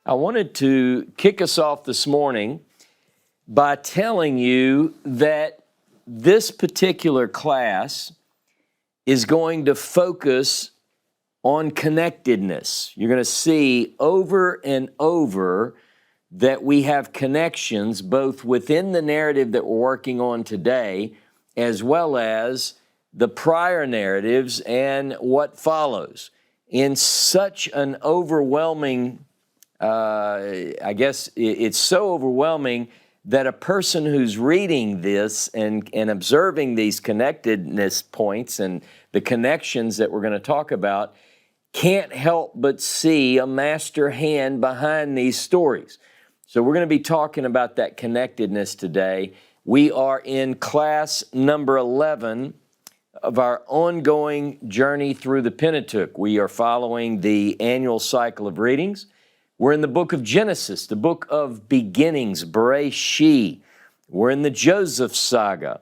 I wanted to kick us off this morning by telling you that this particular class is going to focus on connectedness. You're going to see over and over that we have connections both within the narrative that we're working on today, as well as the prior narratives and what follows. In such an overwhelming, I guess it's so overwhelming that a person who's reading this and observing these connectedness points and the connections that we're going to talk about can't help but see a master hand behind these stories. So we're going to be talking about that connectedness today. We are in class number 11 of our ongoing journey through the Pentateuch. We are following the annual cycle of readings. We're in the book of Genesis, the book of beginnings, Bereshit. We're in the Joseph Saga.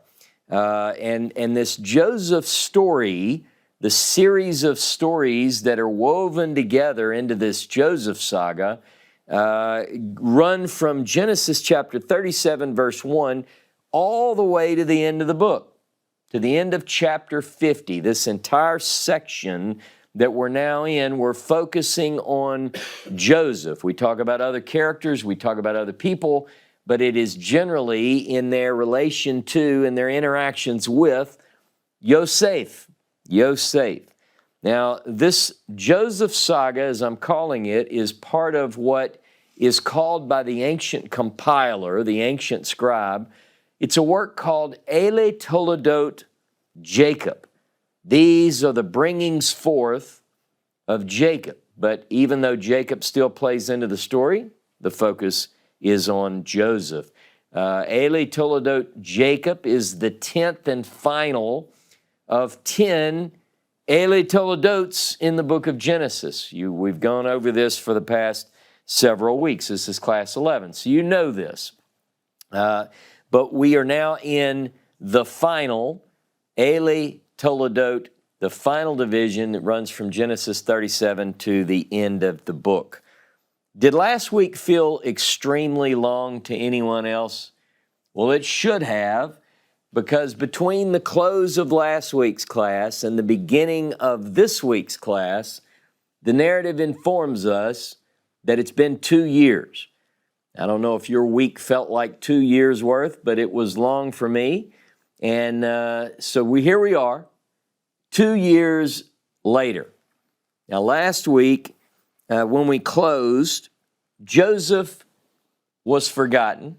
And this Joseph story, the series of stories that are woven together into this Joseph Saga, run from Genesis chapter 37, verse 1, all the way to the end of the book, to the end of chapter 50. This entire section that we're now in, we're focusing on Joseph. We talk about other characters, we talk about other people, but it is generally in their relation to and their interactions with Yosef. Now, this Joseph Saga, as I'm calling it, is part of what is called by the ancient compiler, the ancient scribe. It's a work called Ele Toledot Jacob. These are the bringings forth of Jacob. But even though Jacob still plays into the story, the focus is on Joseph. Ele Toledot Jacob is the 10th and final of 10 Ele Toledots in the book of Genesis. We've gone over this for the past several weeks. This is class 11, so you know this. But we are now in the final Ele Toledot, the final division that runs from Genesis 37 to the end of the book. Did last week feel extremely long to anyone else? Well, it should have, because between the close of last week's class and the beginning of this week's class, the narrative informs us that it's been 2 years. I don't know if your week felt like 2 years worth, but it was long for me. And so here we are, 2 years later. Now, last week, when we closed, Joseph was forgotten,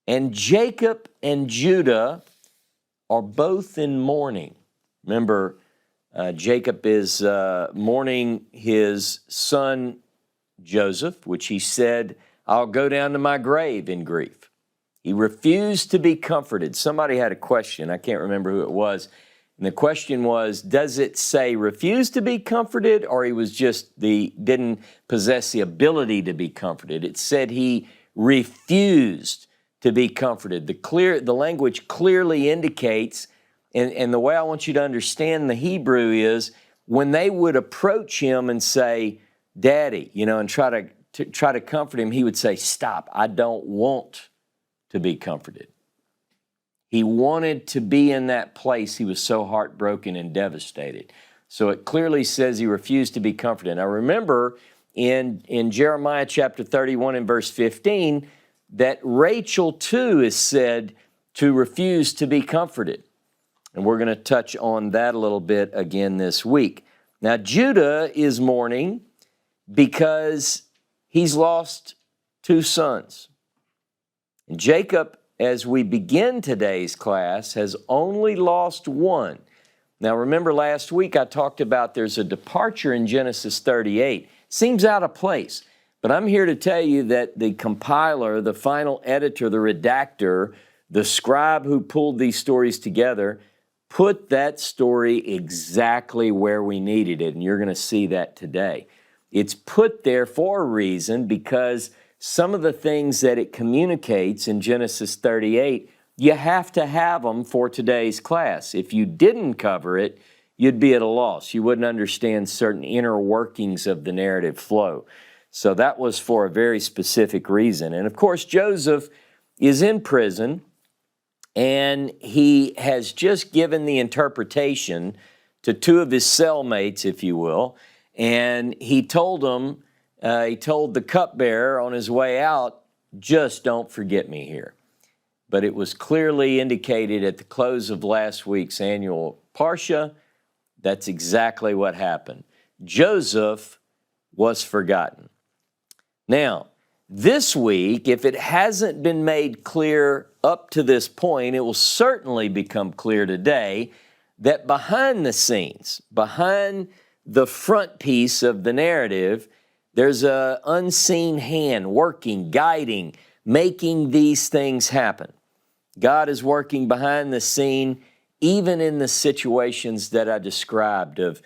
and Jacob and Judah are both in mourning. Remember, Jacob is mourning his son Joseph, which he said, "I'll go down to my grave in grief." He refused to be comforted. Somebody had a question, I can't remember who it was, and the question was, does it say refuse to be comforted, or he was just didn't possess the ability to be comforted? It said he refused to be comforted. The language clearly indicates, and the way I want you to understand the Hebrew is, when they would approach him and say, "Daddy," and try to comfort him, he would say, "Stop, I don't want to be comforted." He wanted to be in that place. He was so heartbroken and devastated. So it clearly says he refused to be comforted. Now remember, in Jeremiah chapter 31 and verse 15, that Rachel too is said to refuse to be comforted. And we're going to touch on that a little bit again this week. Now Judah is mourning because he's lost 2 sons. And Jacob, as we begin today's class, has only lost 1. Now remember last week I talked about there's a departure in Genesis 38. Seems out of place, but I'm here to tell you that the compiler, the final editor, the redactor, the scribe who pulled these stories together, put that story exactly where we needed it, and you're going to see that today. It's put there for a reason, because some of the things that it communicates in Genesis 38, you have to have them for today's class. If you didn't cover it, you'd be at a loss. You wouldn't understand certain inner workings of the narrative flow. So that was for a very specific reason. And of course, Joseph is in prison, and he has just given the interpretation to two of his cellmates, if you will, and he told the cupbearer on his way out, just don't forget me here. But it was clearly indicated at the close of last week's annual Parsha, that's exactly what happened. Joseph was forgotten. Now, this week, if it hasn't been made clear up to this point, it will certainly become clear today that behind the scenes, behind the front piece of the narrative, there's an unseen hand working, guiding, making these things happen. God is working behind the scene, even in the situations that I described of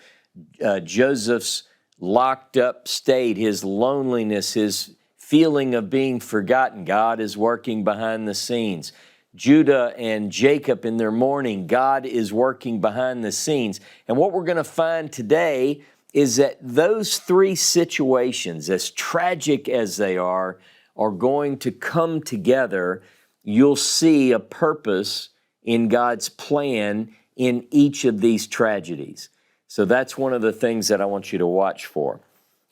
Joseph's locked up state, his loneliness, his feeling of being forgotten. God is working behind the scenes. Judah and Jacob in their mourning, God is working behind the scenes. And what we're going to find today is that those three situations, as tragic as they are going to come together. You'll see a purpose in God's plan in each of these tragedies. So that's one of the things that I want you to watch for.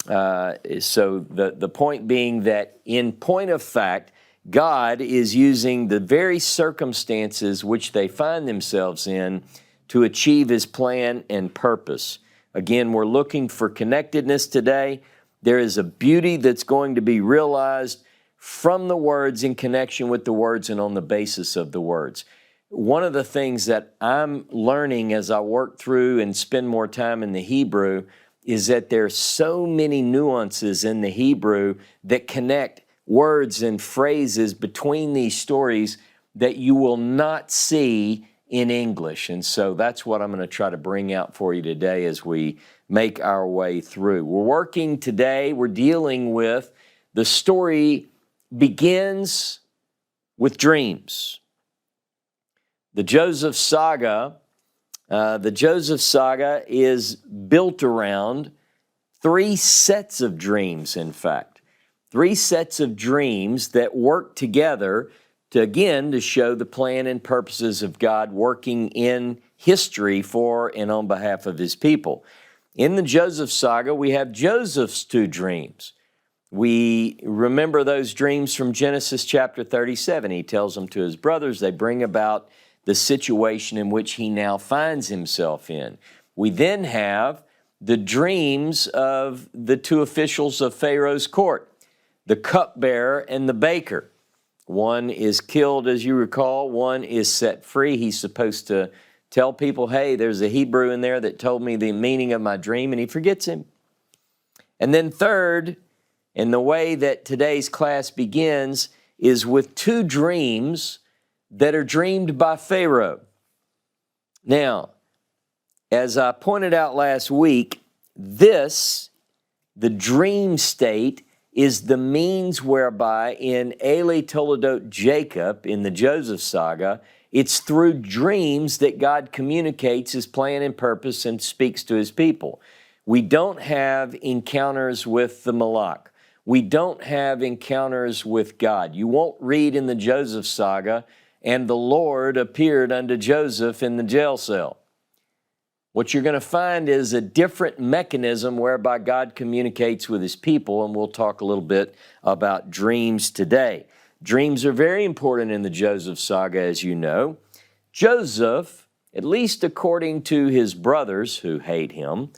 So the point being that in point of fact, God is using the very circumstances which they find themselves in to achieve His plan and purpose. Again, we're looking for connectedness today. There is a beauty that's going to be realized from the words, in connection with the words, and on the basis of the words. One of the things that I'm learning as I work through and spend more time in the Hebrew is that there's so many nuances in the Hebrew that connect words and phrases between these stories that you will not see in English. And so that's what I'm going to try to bring out for you today as we make our way through. We're dealing with the story begins with dreams. The Joseph Saga is built around three sets of dreams, in fact. Three sets of dreams that work together to show the plan and purposes of God working in history for and on behalf of His people. In the Joseph Saga, we have Joseph's two dreams. We remember those dreams from Genesis chapter 37. He tells them to his brothers. They bring about the situation in which he now finds himself in. We then have the dreams of the two officials of Pharaoh's court, the cupbearer and the baker. One is killed, as you recall. One is set free. He's supposed to tell people, hey, there's a Hebrew in there that told me the meaning of my dream, and he forgets him. And then third, and the way that today's class begins is with two dreams that are dreamed by Pharaoh. Now, as I pointed out last week, the dream state, is the means whereby in Ele Toledot Jacob, in the Joseph Saga, it's through dreams that God communicates His plan and purpose and speaks to His people. We don't have encounters with the Malak. We don't have encounters with God. You won't read in the Joseph Saga, and the Lord appeared unto Joseph in the jail cell. What you're going to find is a different mechanism whereby God communicates with His people, and we'll talk a little bit about dreams today. Dreams are very important in the Joseph Saga, as you know. Joseph, at least according to his brothers who hate him,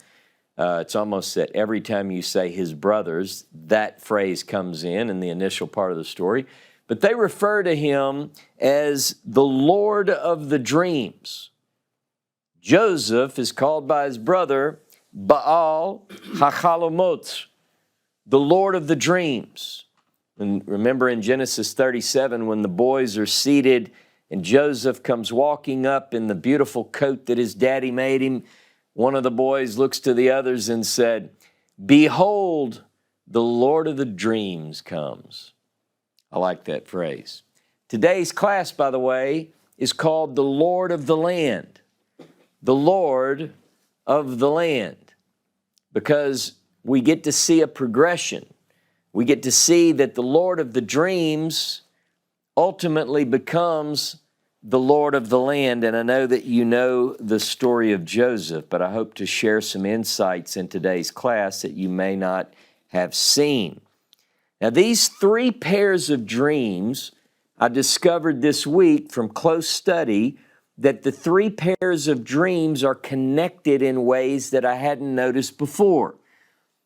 it's almost that every time you say his brothers, that phrase comes in the initial part of the story. But they refer to him as the Lord of the dreams. Joseph is called by his brother Baal HaChalomot, the Lord of the dreams. And remember in Genesis 37 when the boys are seated and Joseph comes walking up in the beautiful coat that his daddy made him, one of the boys looks to the others and said, "Behold, the Lord of the dreams comes." I like that phrase. Today's class, by the way, is called the Lord of the Land. The Lord of the land, because we get to see a progression we get to see that the Lord of the dreams ultimately becomes the Lord of the land. And I know that you know the story of Joseph, but I hope to share some insights in today's class that you may not have seen. Now, these three pairs of dreams, I discovered this week from close study that the three pairs of dreams are connected in ways that I hadn't noticed before.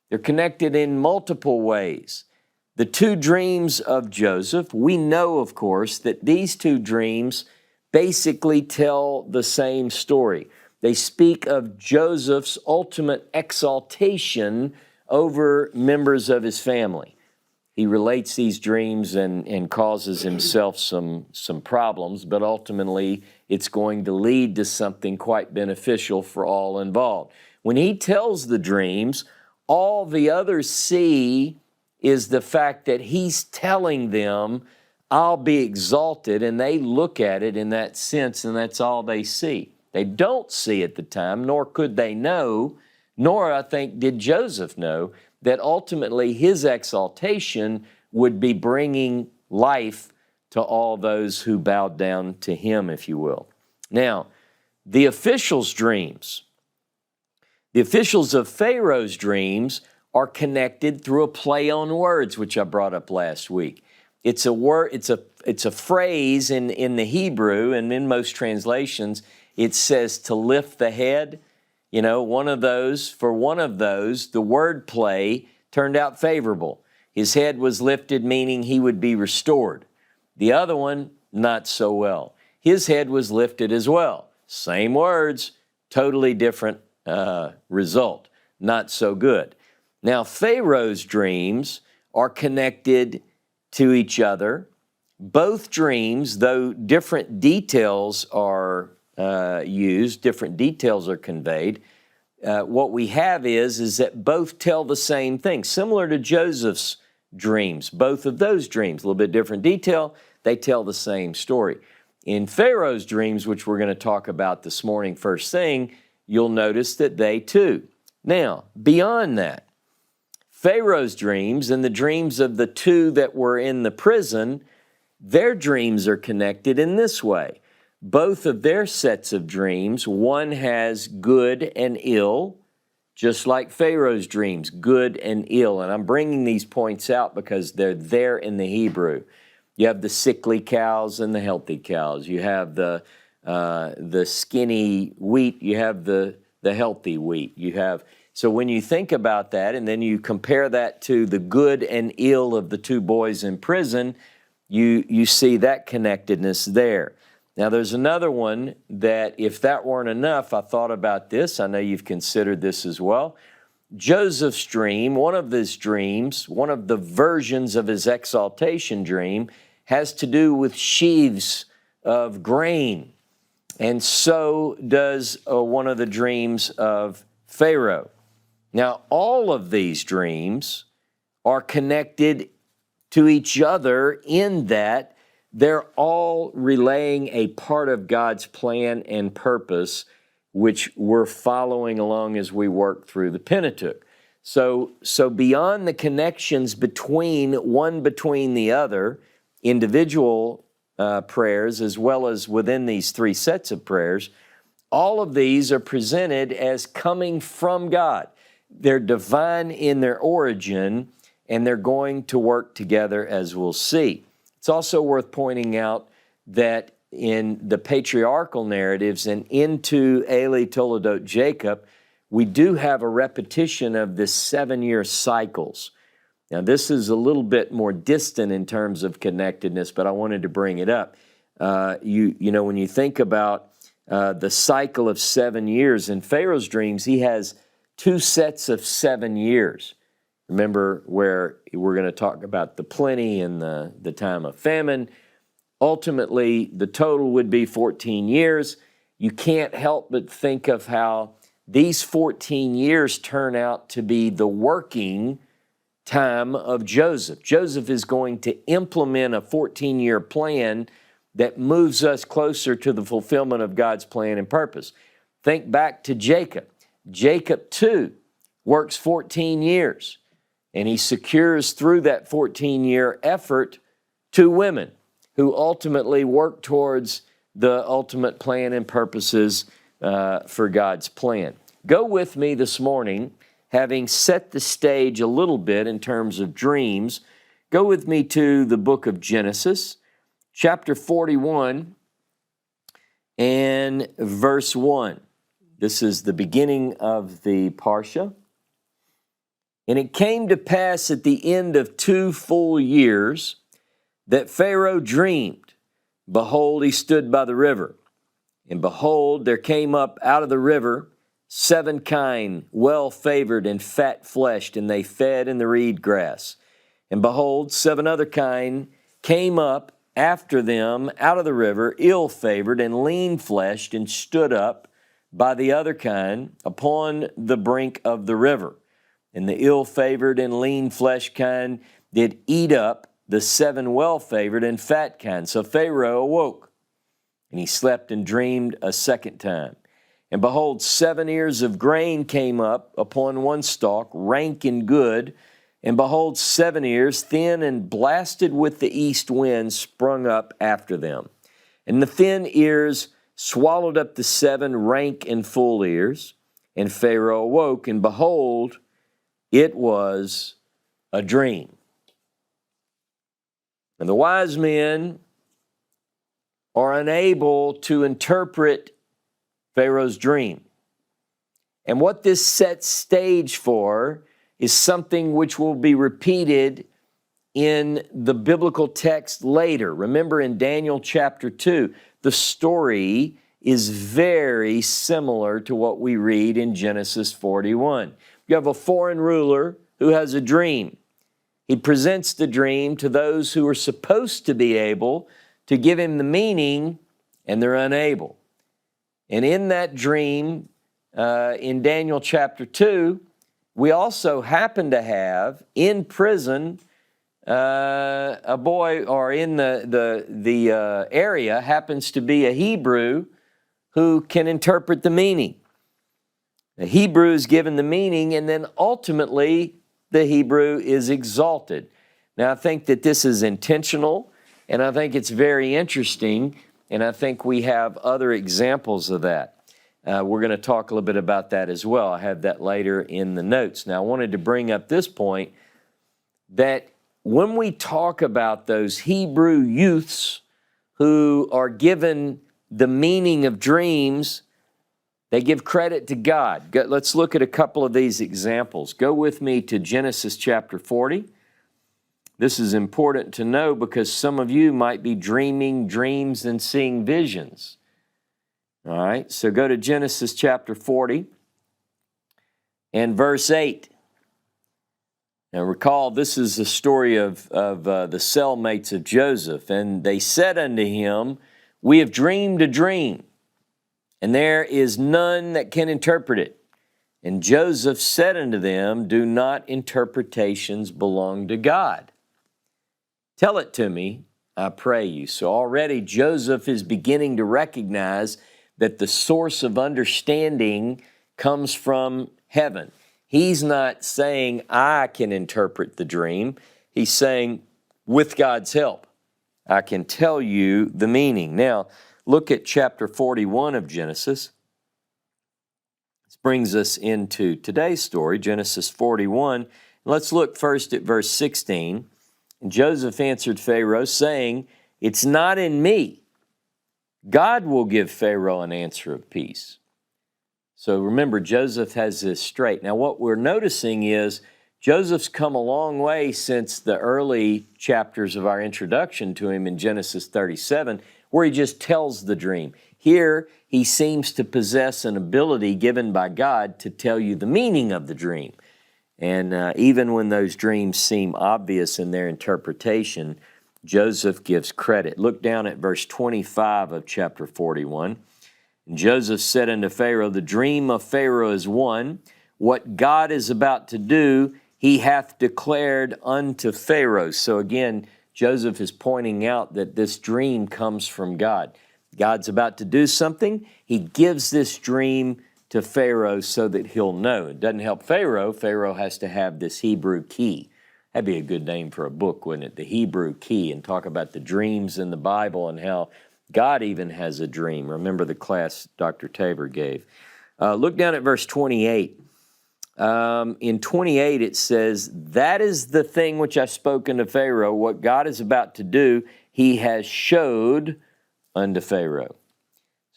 They're connected in multiple ways. The two dreams of Joseph, we know, of course, that these two dreams basically tell the same story. They speak of Joseph's ultimate exaltation over members of his family. He relates these dreams and causes himself some problems, but ultimately it's going to lead to something quite beneficial for all involved. When he tells the dreams, all the others see is the fact that he's telling them, I'll be exalted, and they look at it in that sense, and that's all they see. They don't see at the time, nor could they know, nor I think did Joseph know, that ultimately his exaltation would be bringing life to all those who bowed down to him, if you will. Now, the officials' dreams. The officials of Pharaoh's dreams are connected through a play on words, which I brought up last week. It's a word, it's a phrase in the Hebrew, and in most translations, it says to lift the head. You know, for one of those, the word play turned out favorable. His head was lifted, meaning he would be restored. The other one, not so well. His head was lifted as well. Same words, totally different result. Not so good. Now, Pharaoh's dreams are connected to each other. Both dreams, though different details are used, different details are conveyed, what we have is that both tell the same thing, similar to Joseph's dreams. Both of those dreams, a little bit different detail, they tell the same story. In Pharaoh's dreams, which we're going to talk about this morning first thing, you'll notice that they too. Now, beyond that, Pharaoh's dreams and the dreams of the two that were in the prison, their dreams are connected in this way. Both of their sets of dreams, one has good and ill, just like Pharaoh's dreams, good and ill. And I'm bringing these points out because they're there in the Hebrew. You have the sickly cows and the healthy cows. You have the skinny wheat. You have the healthy wheat. So when you think about that, and then you compare that to the good and ill of the two boys in prison, you see that connectedness there. Now, there's another one that, if that weren't enough, I thought about this. I know you've considered this as well. Joseph's dream, one of his dreams, one of the versions of his exaltation dream, has to do with sheaves of grain. And so does one of the dreams of Pharaoh. Now, all of these dreams are connected to each other in that they're all relaying a part of God's plan and purpose, which we're following along as we work through the Pentateuch. So beyond the connections between the other, individual prayers, as well as within these three sets of prayers, all of these are presented as coming from God. They're divine in their origin, and they're going to work together, as we'll see. It's also worth pointing out that in the patriarchal narratives and into Eli Toledot Jacob, we do have a repetition of this 7-year cycles. Now, this is a little bit more distant in terms of connectedness, but I wanted to bring it up. You know, when you think about the cycle of 7 years in Pharaoh's dreams, he has 2 sets of 7 years. Remember where we're going to talk about the plenty and the time of famine. Ultimately, the total would be 14 years. You can't help but think of how these 14 years turn out to be the working time of Joseph. Joseph is going to implement a 14-year plan that moves us closer to the fulfillment of God's plan and purpose. Think back to Jacob. Jacob, too, works 14 years. And he secures through that 14-year effort 2 women who ultimately work towards the ultimate plan and purposes for God's plan. Go with me this morning, having set the stage a little bit in terms of dreams. Go with me to the book of Genesis, chapter 41 and verse 1. This is the beginning of the Parsha. And it came to pass at the end of 2 full years that Pharaoh dreamed. Behold, he stood by the river. And behold, there came up out of the river 7 kine, well-favored and fat-fleshed, and they fed in the reed grass. And behold, 7 other kine came up after them out of the river, ill-favored and lean-fleshed, and stood up by the other kine upon the brink of the river. And the ill-favored and lean-fleshed kine did eat up the 7 well-favored and fat kine. So Pharaoh awoke, and he slept and dreamed a second time. And behold, 7 ears of grain came up upon one stalk, rank and good. And behold, 7 ears, thin and blasted with the east wind, sprung up after them. And the thin ears swallowed up the 7 rank and full ears. And Pharaoh awoke, and behold, it was a dream. And the wise men are unable to interpret Pharaoh's dream. And what this sets stage for is something which will be repeated in the biblical text later. Remember in Daniel chapter 2, the story is very similar to what we read in Genesis 41. You have a foreign ruler who has a dream. He presents the dream to those who are supposed to be able to give him the meaning, and they're unable. And in that dream, in Daniel chapter 2, we also happen to have in prison a boy, or in the area happens to be a Hebrew who can interpret the meaning. The Hebrew is given the meaning, and then ultimately the Hebrew is exalted. Now, I think that this is intentional, and I think it's very interesting, and I think we have other examples of that. We're going to talk a little bit about that as well. I have that later in the notes. Now, I wanted to bring up this point that when we talk about those Hebrew youths who are given the meaning of dreams, they give credit to God. Let's look at a couple of these examples. Go with me to Genesis chapter 40. This is important to know because some of you might be dreaming dreams and seeing visions. All right, so go to Genesis chapter 40 and verse 8. Now recall, this is the story of the cellmates of Joseph. And they said unto him, we have dreamed a dream, and there is none that can interpret it. And Joseph said unto them, do not interpretations belong to God? Tell it to me, I pray you. So already Joseph is beginning to recognize that the source of understanding comes from heaven. He's not saying, I can interpret the dream. He's saying, with God's help, I can tell you the meaning. Now, look at chapter 41 of Genesis. This brings us into today's story, Genesis 41. Let's look first at verse 16. And Joseph answered Pharaoh, saying, it's not in me. God will give Pharaoh an answer of peace. So remember, Joseph has this straight. Now, what we're noticing is Joseph's come a long way since the early chapters of our introduction to him in Genesis 37, where he just tells the dream. Here, he seems to possess an ability given by God to tell you the meaning of the dream. And even when those dreams seem obvious in their interpretation, Joseph gives credit. Look down at verse 25 of chapter 41. And Joseph said unto Pharaoh, the dream of Pharaoh is one. What God is about to do, he hath declared unto Pharaoh. So again, Joseph is pointing out that this dream comes from God. God's about to do something. He gives this dream to Pharaoh so that he'll know. It doesn't help Pharaoh. Pharaoh has to have this Hebrew key. That'd be a good name for a book, wouldn't it? The Hebrew key, and talk about the dreams in the Bible and how God even has a dream. Remember the class Dr. Tabor gave. Look down at verse 28. In 28 it says, "That is the thing which I've spoken to Pharaoh, what God is about to do, he has showed unto Pharaoh."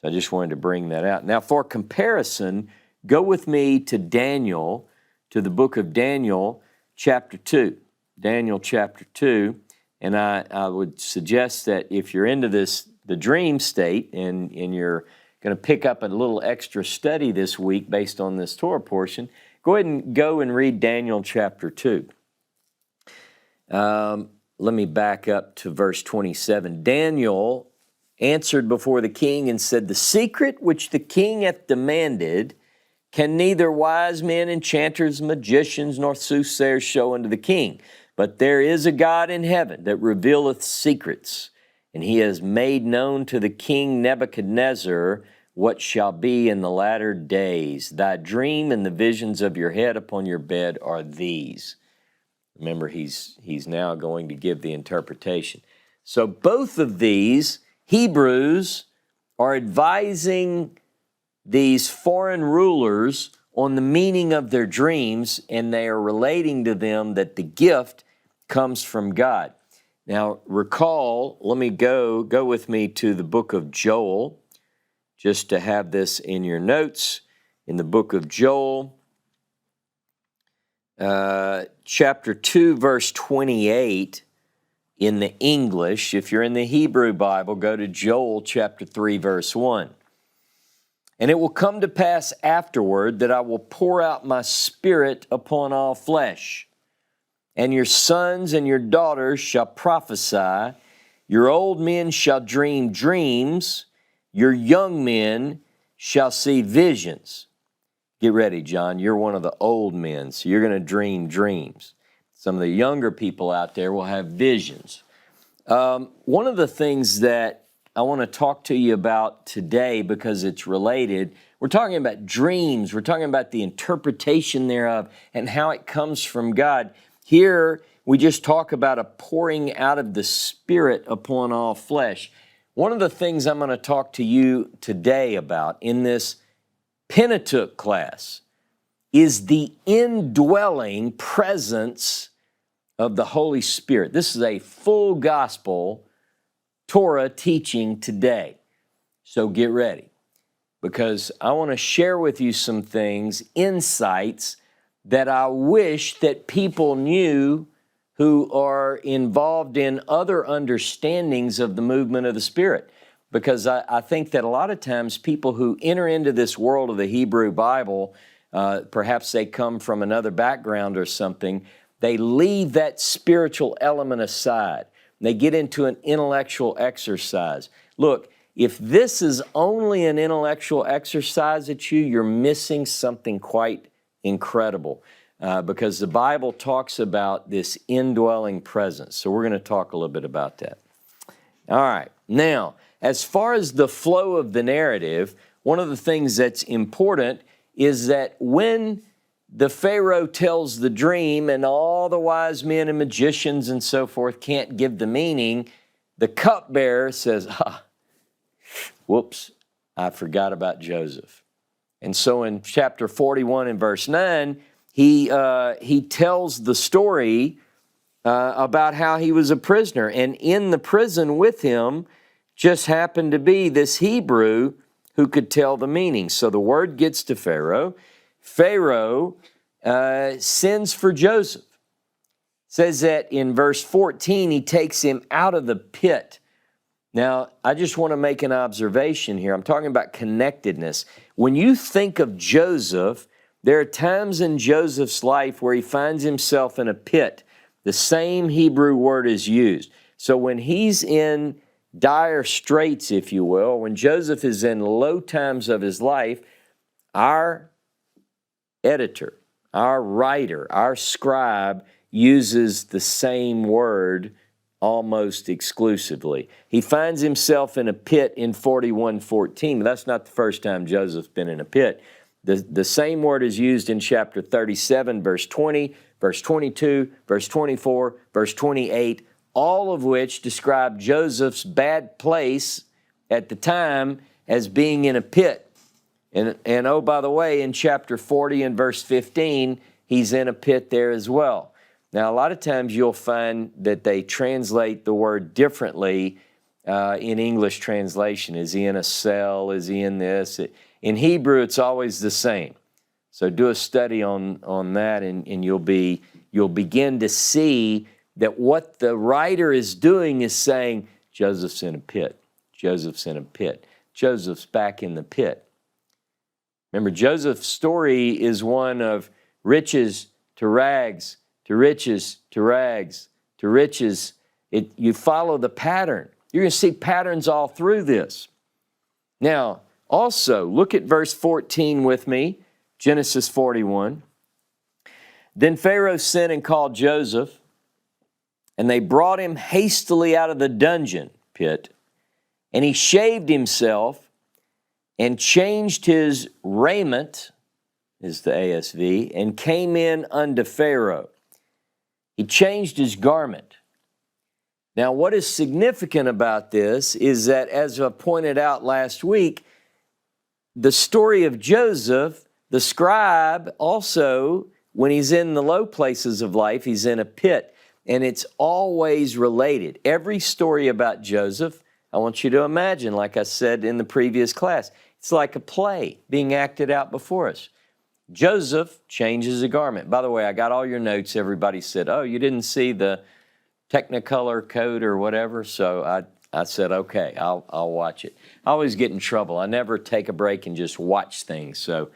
So I just wanted to bring that out. Now for comparison, go with me to Daniel, to the book of Daniel, chapter 2. Daniel chapter 2, and I would suggest that if you're into this, the dream state, and you're going to pick up a little extra study this week based on this Torah portion, go ahead and go and read Daniel chapter 2. Let me back up to verse 27. Daniel answered before the king and said, "The secret which the king hath demanded can neither wise men, enchanters, magicians, nor soothsayers show unto the king. But there is a God in heaven that revealeth secrets, and he has made known to the king Nebuchadnezzar what shall be in the latter days. Thy dream and the visions of your head upon your bed are these." Remember, he's now going to give the interpretation. So both of these Hebrews are advising these foreign rulers on the meaning of their dreams, and they are relating to them that the gift comes from God. Now recall, let me go with me to the book of Joel, just to have this in your notes. In the book of Joel, chapter 2, verse 28, in the English. If you're in the Hebrew Bible, go to Joel chapter 3, verse 1. "And it will come to pass afterward that I will pour out my spirit upon all flesh. And your sons and your daughters shall prophesy. Your old men shall dream dreams. Your young men shall see visions." Get ready, John. You're one of the old men, so you're going to dream dreams. Some of the younger people out there will have visions. One of the things that I want to talk to you about today, because it's related, we're talking about dreams. We're talking about the interpretation thereof and how it comes from God. Here, we just talk about a pouring out of the Spirit upon all flesh. One of the things I'm going to talk to you today about in this Pentateuch class is the indwelling presence of the Holy Spirit. This is a full gospel Torah teaching today. So get ready, because I want to share with you some things, insights that I wish that people knew who are involved in other understandings of the movement of the Spirit. Because I think that a lot of times people who enter into this world of the Hebrew Bible, perhaps they come from another background or something, they leave that spiritual element aside. They get into an intellectual exercise. Look, if this is only an intellectual exercise at you, you're missing something quite incredible, because the Bible talks about this indwelling presence. So we're going to talk a little bit about that. All right. Now, as far as the flow of the narrative, one of the things that's important is that when the Pharaoh tells the dream and all the wise men and magicians and so forth can't give the meaning, the cupbearer says, whoops, I forgot about Joseph. And so in chapter 41 and verse 9, he tells the story about how he was a prisoner. And in the prison with him just happened to be this Hebrew who could tell the meaning. So the word gets to Pharaoh. Pharaoh sends for Joseph. Says that in verse 14, he takes him out of the pit. Now, I just want to make an observation here. I'm talking about connectedness. When you think of Joseph, there are times in Joseph's life where he finds himself in a pit. The same Hebrew word is used. So when he's in dire straits, if you will, when Joseph is in low times of his life, our editor, our writer, our scribe uses the same word almost exclusively. He finds himself in a pit in 41:14. That's not the first time Joseph's been in a pit. The same word is used in chapter 37, verse 20, verse 22, verse 24, verse 28, all of which describe Joseph's bad place at the time as being in a pit. And oh, by the way, in chapter 40 and verse 15, he's in a pit there as well. Now, a lot of times you'll find that they translate the word differently in English translation. Is he in a cell? Is he in this? In Hebrew, it's always the same. So do a study on that, and you'll begin to see that what the writer is doing is saying, Joseph's in a pit. Joseph's in a pit. Joseph's back in the pit. Remember, Joseph's story is one of riches to rags, to riches to rags, to riches. You follow the pattern. You're going to see patterns all through this. Now, also, look at verse 14 with me, Genesis 41. Then Pharaoh sent and called Joseph, and they brought him hastily out of the dungeon pit, and he shaved himself and changed his raiment, is the ASV, and came in unto Pharaoh. He changed his garment. Now, what is significant about this is that, as I pointed out last week, the story of Joseph, the scribe, also, when he's in the low places of life, he's in a pit, and it's always related. Every story about Joseph, I want you to imagine, like I said in the previous class, it's like a play being acted out before us. Joseph changes a garment. By the way, I got all your notes. Everybody said, oh, you didn't see the Technicolor code or whatever, so I said, okay, I'll watch it. I always get in trouble. I never take a break and just watch things, so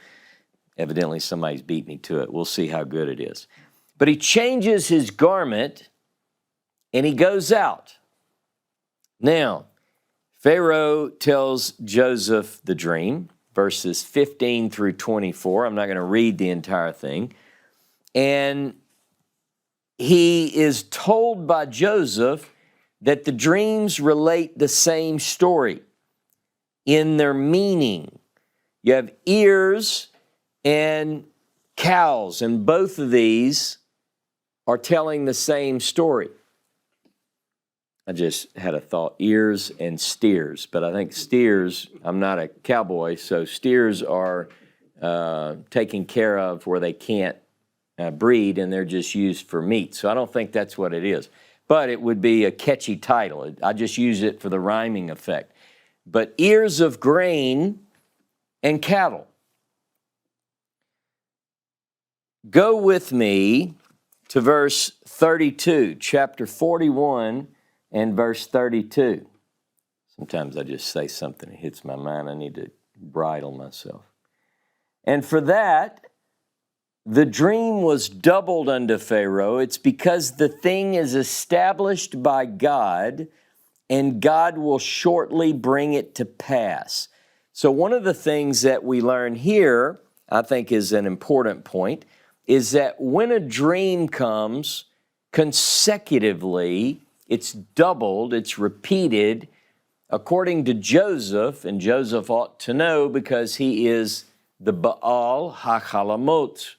evidently somebody's beat me to it. We'll see how good it is. But he changes his garment, and he goes out. Now, Pharaoh tells Joseph the dream, verses 15 through 24. I'm not going to read the entire thing. And he is told by Joseph that the dreams relate the same story in their meaning. You have ears and cows, and both of these are telling the same story. I just had a thought, ears and steers, but I think steers, I'm not a cowboy, so steers are taken care of where they can't breed, and they're just used for meat. So I don't think that's what it is. But it would be a catchy title. I just use it for the rhyming effect. But ears of grain and cattle. Go with me to verse 32, chapter 41 and verse 32. Sometimes I just say something that hits my mind. I need to bridle myself. And for that, the dream was doubled unto Pharaoh. It's because the thing is established by God, and God will shortly bring it to pass. So one of the things that we learn here, I think is an important point, is that when a dream comes consecutively, it's doubled, it's repeated, according to Joseph, and Joseph ought to know because he is the Baal HaChalamot.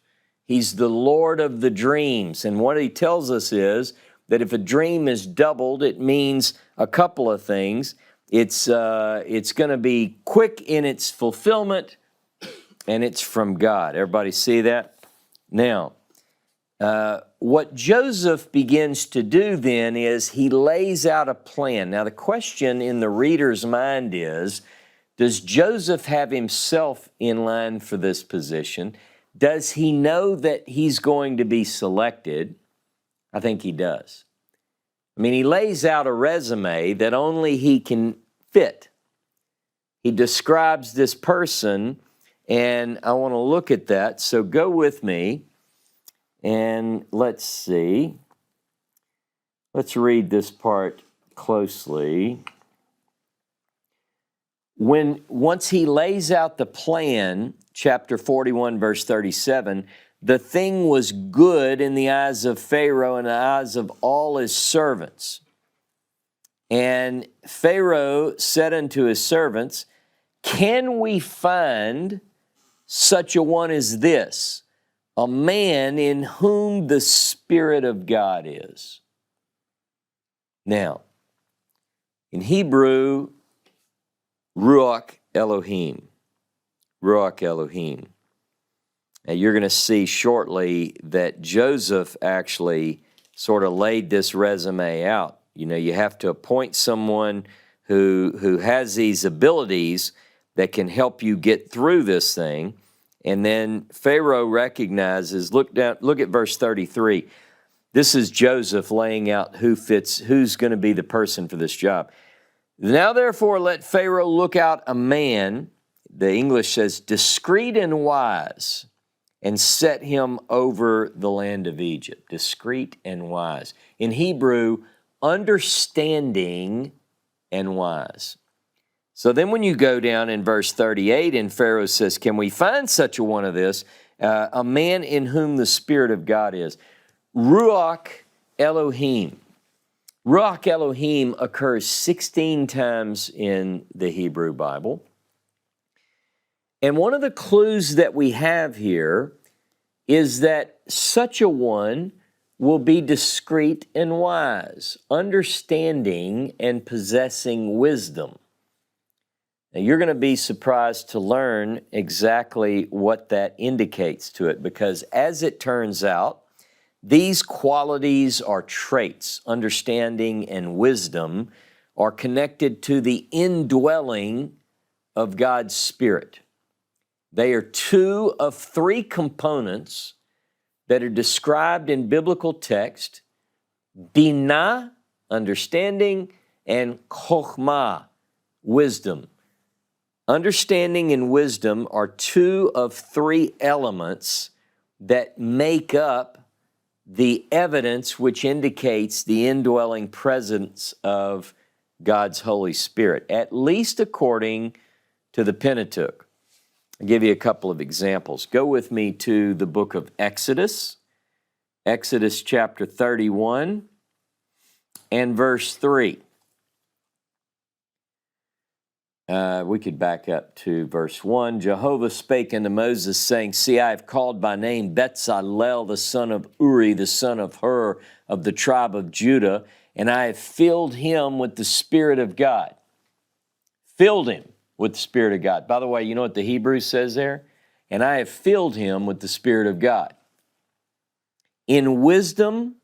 He's the Lord of the dreams. And what he tells us is that if a dream is doubled, it means a couple of things. It's going to be quick in its fulfillment, and it's from God. Everybody see that? Now, what Joseph begins to do then is he lays out a plan. Now, the question in the reader's mind is, does Joseph have himself in line for this position? Does he know that he's going to be selected? I think he does. I mean, he lays out a resume that only he can fit. He describes this person, and I want to look at that. So go with me, and let's see. Let's read this part closely. Once he lays out the plan, chapter 41, verse 37, the thing was good in the eyes of Pharaoh and the eyes of all his servants. And Pharaoh said unto his servants, can we find such a one as this, a man in whom the Spirit of God is. Now, in Hebrew, Ruach Elohim. Ruach Elohim. Now, you're going to see shortly that Joseph actually sort of laid this resume out. You know, you have to appoint someone who has these abilities that can help you get through this thing. And then Pharaoh recognizes, look at verse 33. This is Joseph laying out who's going to be the person for this job. Now, therefore, let Pharaoh look out a man, the English says, discreet and wise, and set him over the land of Egypt. Discreet and wise. In Hebrew, understanding and wise. So then when you go down in verse 38, and Pharaoh says, can we find such a one of this, a man in whom the Spirit of God is? Ruach Elohim. Ruach Elohim occurs 16 times in the Hebrew Bible. And one of the clues that we have here is that such a one will be discreet and wise, understanding and possessing wisdom. Now, you're going to be surprised to learn exactly what that indicates to it, because as it turns out, these qualities are traits, understanding and wisdom, are connected to the indwelling of God's Spirit. They are two of three components that are described in biblical text: binah, understanding, and chokhmah, wisdom. Understanding and wisdom are two of three elements that make up the evidence which indicates the indwelling presence of God's Holy Spirit, at least according to the Pentateuch. I'll give you a couple of examples. Go with me to the book of Exodus, Exodus chapter 31 and verse 3. We could back up to verse 1. Jehovah spake unto Moses, saying, See, I have called by name Bezalel, the son of Uri, the son of Hur, of the tribe of Judah, and I have filled him with the Spirit of God. Filled him with the Spirit of God. By the way, you know what the Hebrew says there? And I have filled him with the Spirit of God. In wisdom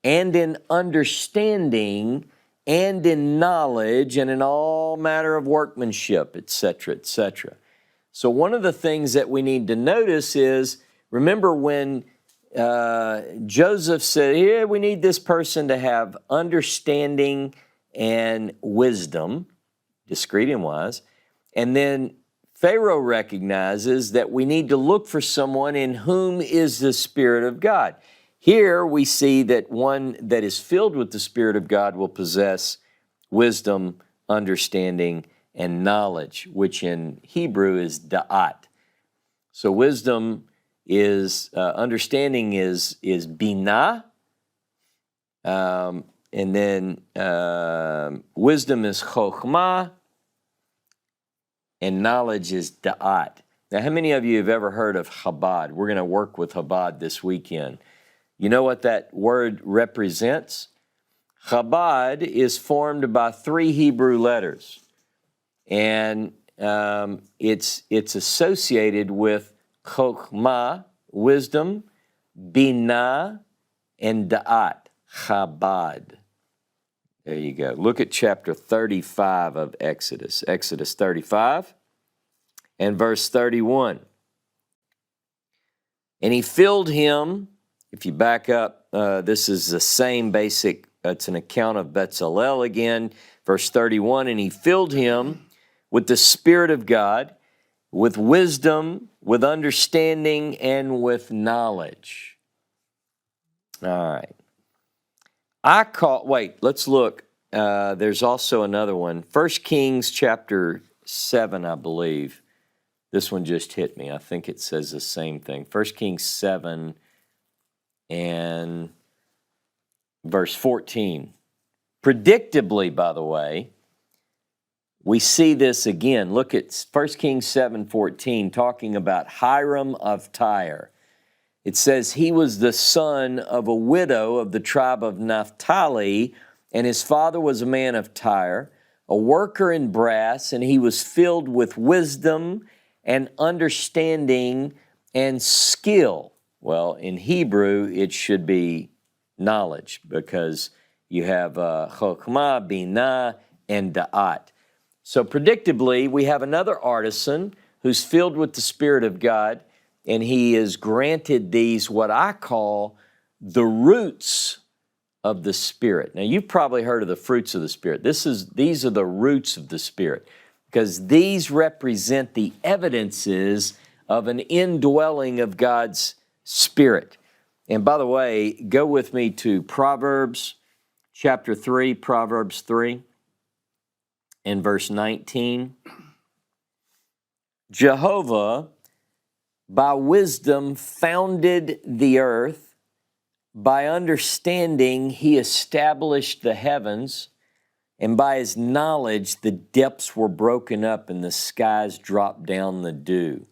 and in understanding and in knowledge and in all matter of workmanship, etc., etc. So one of the things that we need to notice is, remember when Joseph said, here, we need this person to have understanding and wisdom, discreet and wise. And then Pharaoh recognizes that we need to look for someone in whom is the Spirit of God. Here we see that one that is filled with the Spirit of God will possess wisdom, understanding, and knowledge, which in Hebrew is da'at. So wisdom is, understanding is binah, and then wisdom is chokhmah, and knowledge is da'at. Now, how many of you have ever heard of Chabad? We're going to work with Chabad this weekend. You know what that word represents? Chabad is formed by three Hebrew letters, and it's associated with chokhmah, wisdom, binah, and da'at, Chabad. There you go. Look at chapter 35 of Exodus. Exodus 35 and verse 31. And he filled him, if you back up, this is the same basic, it's an account of Bezalel again, verse 31, and he filled him with the Spirit of God, with wisdom, with understanding, and with knowledge. All right. Let's look. There's also another one. 1 Kings chapter 7, I believe. This one just hit me. I think it says the same thing. 1 Kings 7 and verse 14. Predictably, by the way, we see this again. Look at 1 Kings 7:14, talking about Hiram of Tyre. It says, he was the son of a widow of the tribe of Naphtali, and his father was a man of Tyre, a worker in brass, and he was filled with wisdom and understanding and skill. Well, in Hebrew, it should be knowledge, because you have chokhmah, binah, and da'at. So predictably, we have another artisan who's filled with the Spirit of God, and he is granted these, what I call, the roots of the Spirit. Now, you've probably heard of the fruits of the Spirit. These are the roots of the Spirit, because these represent the evidences of an indwelling of God's Spirit. And by the way, go with me to Proverbs chapter 3, Proverbs 3, and verse 19. Jehovah by wisdom founded the earth, by understanding he established the heavens, and by his knowledge the depths were broken up and the skies dropped down the dew.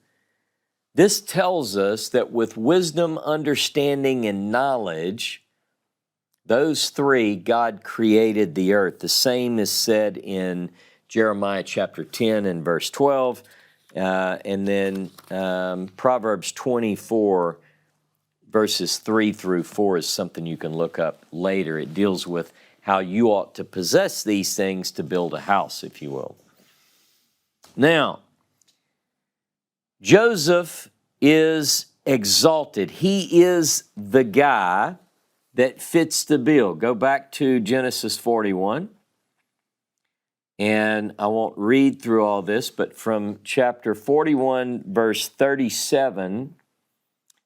This tells us that with wisdom, understanding, and knowledge, those three, God created the earth. The same is said in Jeremiah chapter 10 and verse 12, and then Proverbs 24, verses 3 through 4 is something you can look up later. It deals with how you ought to possess these things to build a house, if you will. Now, Joseph is exalted. He is the guy that fits the bill. Go back to Genesis 41. And I won't read through all this, but from chapter 41, verse 37,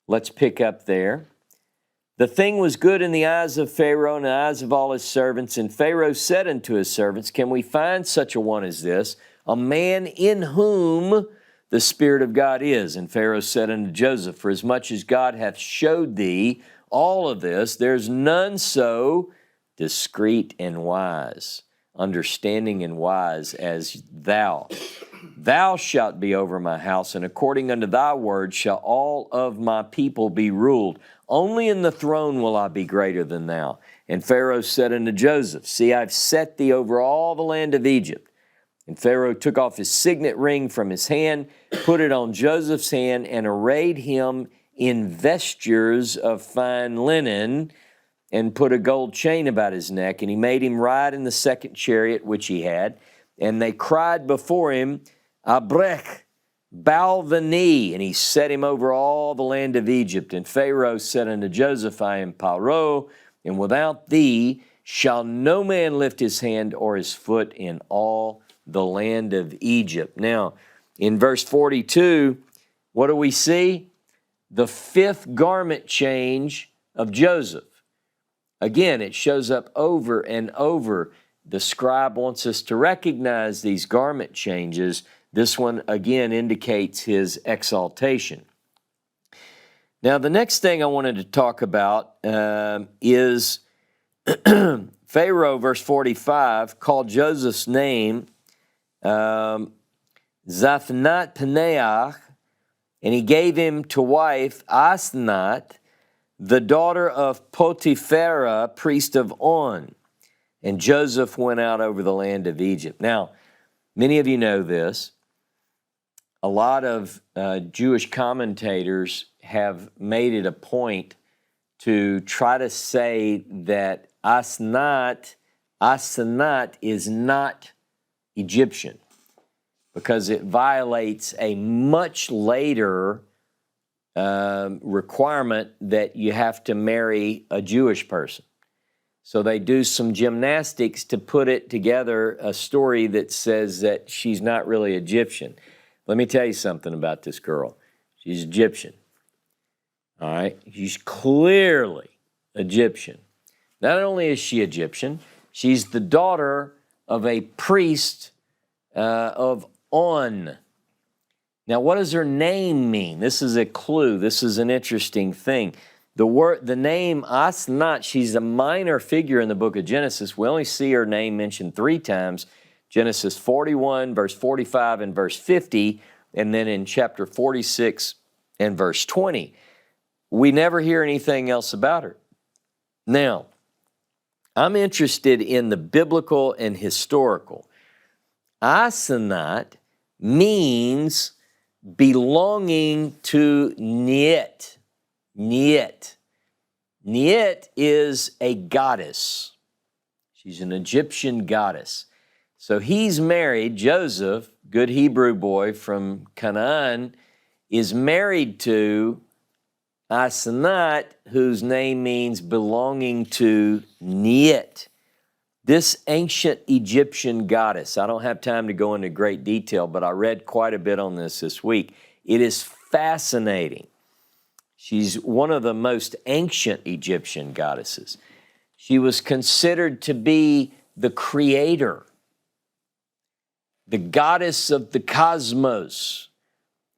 let's pick up there. The thing was good in the eyes of Pharaoh and the eyes of all his servants. And Pharaoh said unto his servants, can we find such a one as this, a man in whom the Spirit of God is? And Pharaoh said unto Joseph, for as much as God hath showed thee all of this, there's none so discreet and wise, understanding and wise as thou. Thou shalt be over my house, and according unto thy word shall all of my people be ruled. Only in the throne will I be greater than thou. And Pharaoh said unto Joseph, see, I've set thee over all the land of Egypt. And Pharaoh took off his signet ring from his hand, put it on Joseph's hand, and arrayed him in vestures of fine linen, and put a gold chain about his neck. And he made him ride in the second chariot which he had. And they cried before him, Abrech, bow the knee. And he set him over all the land of Egypt. And Pharaoh said unto Joseph, I am Pharaoh, and without thee shall no man lift his hand or his foot in all the land of Egypt. Now, in verse 42, what do we see? The fifth garment change of Joseph. Again, it shows up over and over. The scribe wants us to recognize these garment changes. This one, again, indicates his exaltation. Now, the next thing I wanted to talk about is Pharaoh, verse 45, called Joseph's name Zaphnath Paneach, and he gave him to wife Asnath, the daughter of Potiphera, priest of On. And Joseph went out over the land of Egypt. Now, many of you know this. A lot of Jewish commentators have made it a point to try to say that Asnath is not Egyptian, because it violates a much later requirement that you have to marry a Jewish person. So they do some gymnastics to put it together, a story that says that she's not really Egyptian. Let me tell you something about this girl. She's Egyptian. All right? She's clearly Egyptian. Not only is she Egyptian, she's the daughter of a priest of On. Now, what does her name mean? This is a clue. This is an interesting thing. The name Asnath, she's a minor figure in the book of Genesis. We only see her name mentioned 3 times. Genesis 41, verse 45 and verse 50, and then in chapter 46 and verse 20. We never hear anything else about her. Now, I'm interested in the biblical and historical. Asenat means belonging to Niet. Niet. Niet is a goddess. She's an Egyptian goddess. So he's married, Joseph, good Hebrew boy from Canaan, is married to Asenat, whose name means belonging to Niet. This ancient Egyptian goddess, I don't have time to go into great detail, but I read quite a bit on this week. It is fascinating. She's one of the most ancient Egyptian goddesses. She was considered to be the creator, the goddess of the cosmos.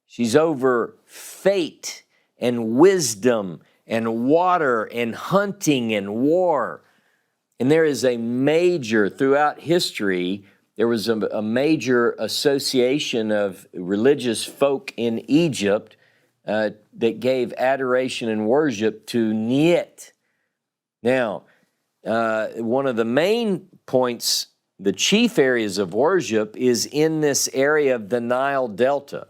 She's over fate and wisdom and water and hunting and war. And there is a major, throughout history, there was a major association of religious folk in Egypt that gave adoration and worship to Niet. Now, one of the main points, the chief areas of worship is in this area of the Nile Delta.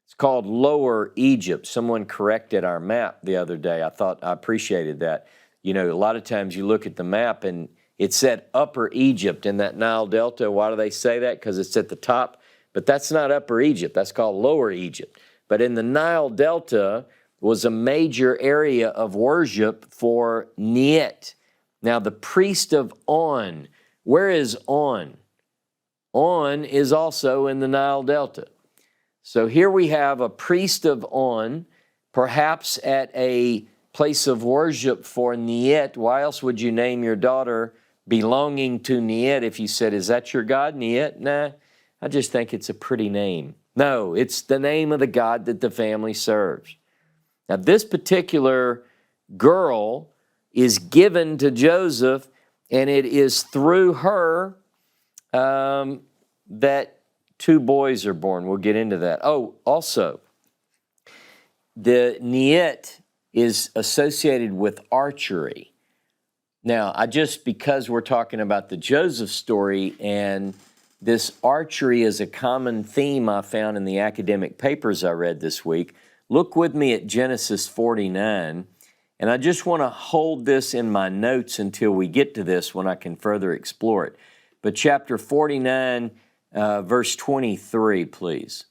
It's called Lower Egypt. Someone corrected our map the other day. I appreciated that. You know, a lot of times you look at the map and it said Upper Egypt in that Nile Delta. Why do they say that? Because it's at the top. But that's not Upper Egypt. That's called Lower Egypt. But in the Nile Delta was a major area of worship for Niet. Now, the priest of On, where is On? On is also in the Nile Delta. So here we have a priest of On, perhaps at a place of worship for Niet. Why else would you name your daughter belonging to Niet if you said, is that your God, Niet? Nah, I just think it's a pretty name. No, it's the name of the God that the family serves. Now, this particular girl is given to Joseph, and it is through her that two boys are born. We'll get into that. Oh, also, the Niet is associated with archery. Now, because we're talking about the Joseph story, and this archery is a common theme I found in the academic papers I read this week, look with me at Genesis 49, and I just want to hold this in my notes until we get to this when I can further explore it. But chapter 49, verse 23, please.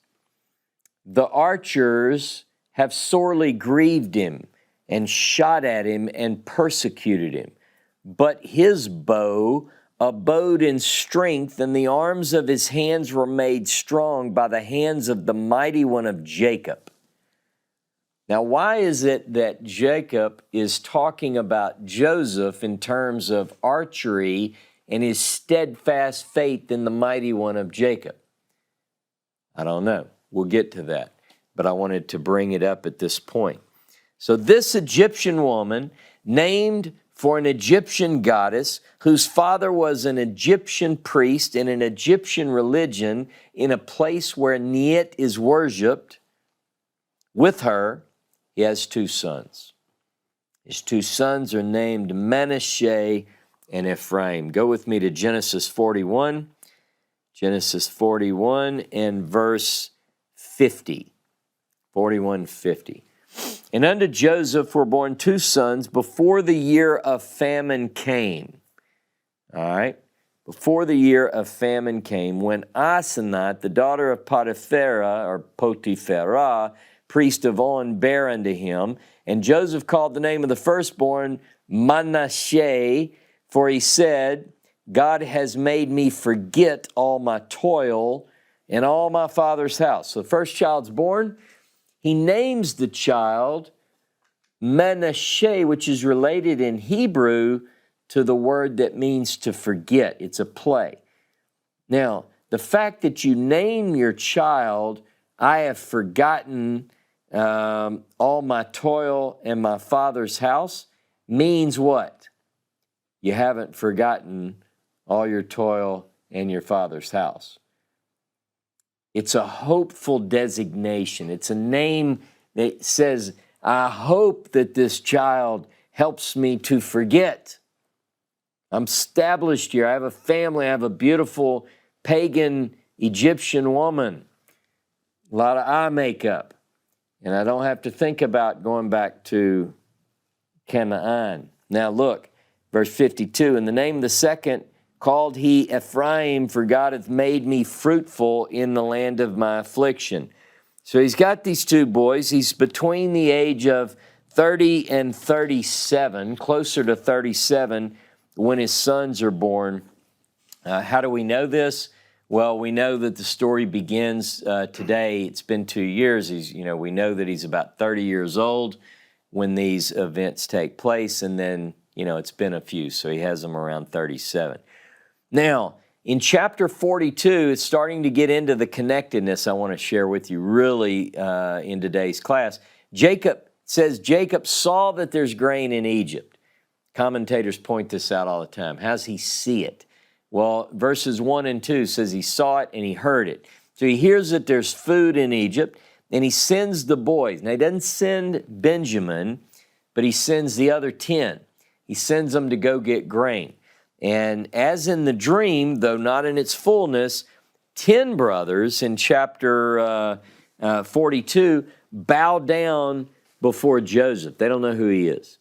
The archers have sorely grieved him and shot at him and persecuted him. But his bow abode in strength, and the arms of his hands were made strong by the hands of the mighty one of Jacob. Now, why is it that Jacob is talking about Joseph in terms of archery and his steadfast faith in the mighty one of Jacob? I don't know. We'll get to that. But I wanted to bring it up at this point. So this Egyptian woman, named for an Egyptian goddess, whose father was an Egyptian priest in an Egyptian religion in a place where Niet is worshipped, with her, he has two sons. His two sons are named Manasseh and Ephraim. Go with me to Genesis 41. Genesis 41 and verse 50. 41:50. And unto Joseph were born two sons before the year of famine came. All right? Before the year of famine came, when Asenat, the daughter of Potiphera, priest of On, bare unto him, and Joseph called the name of the firstborn Manasseh, for he said, God has made me forget all my toil and all my father's house. So the first child's born. He names the child Manasseh, which is related in Hebrew to the word that means to forget. It's a play. Now, the fact that you name your child, I have forgotten all my toil and my father's house, means what? You haven't forgotten all your toil and your father's house. It's a hopeful designation. It's a name that says, I hope that this child helps me to forget. I'm established here. I have a family. I have a beautiful pagan Egyptian woman. A lot of eye makeup. And I don't have to think about going back to Canaan. Now look, verse 52, in the name of the second called he Ephraim, for God hath made me fruitful in the land of my affliction. So he's got these two boys. He's between the age of 30 and 37, closer to 37 when his sons are born. How do we know this? Well, we know that the story begins today. It's been 2 years. We know that he's about 30 years old when these events take place, and then, it's been a few, so he has them around 37. Now, in chapter 42, it's starting to get into the connectedness I want to share with you really in today's class. Jacob saw that there's grain in Egypt. Commentators point this out all the time. How does he see it? Well, verses 1 and 2 says he saw it and he heard it. So he hears that there's food in Egypt, and he sends the boys. Now, he doesn't send Benjamin, but he sends the other 10. He sends them to go get grain. And as in the dream, though not in its fullness, 10 brothers in chapter 42 bow down before Joseph. They don't know who he is.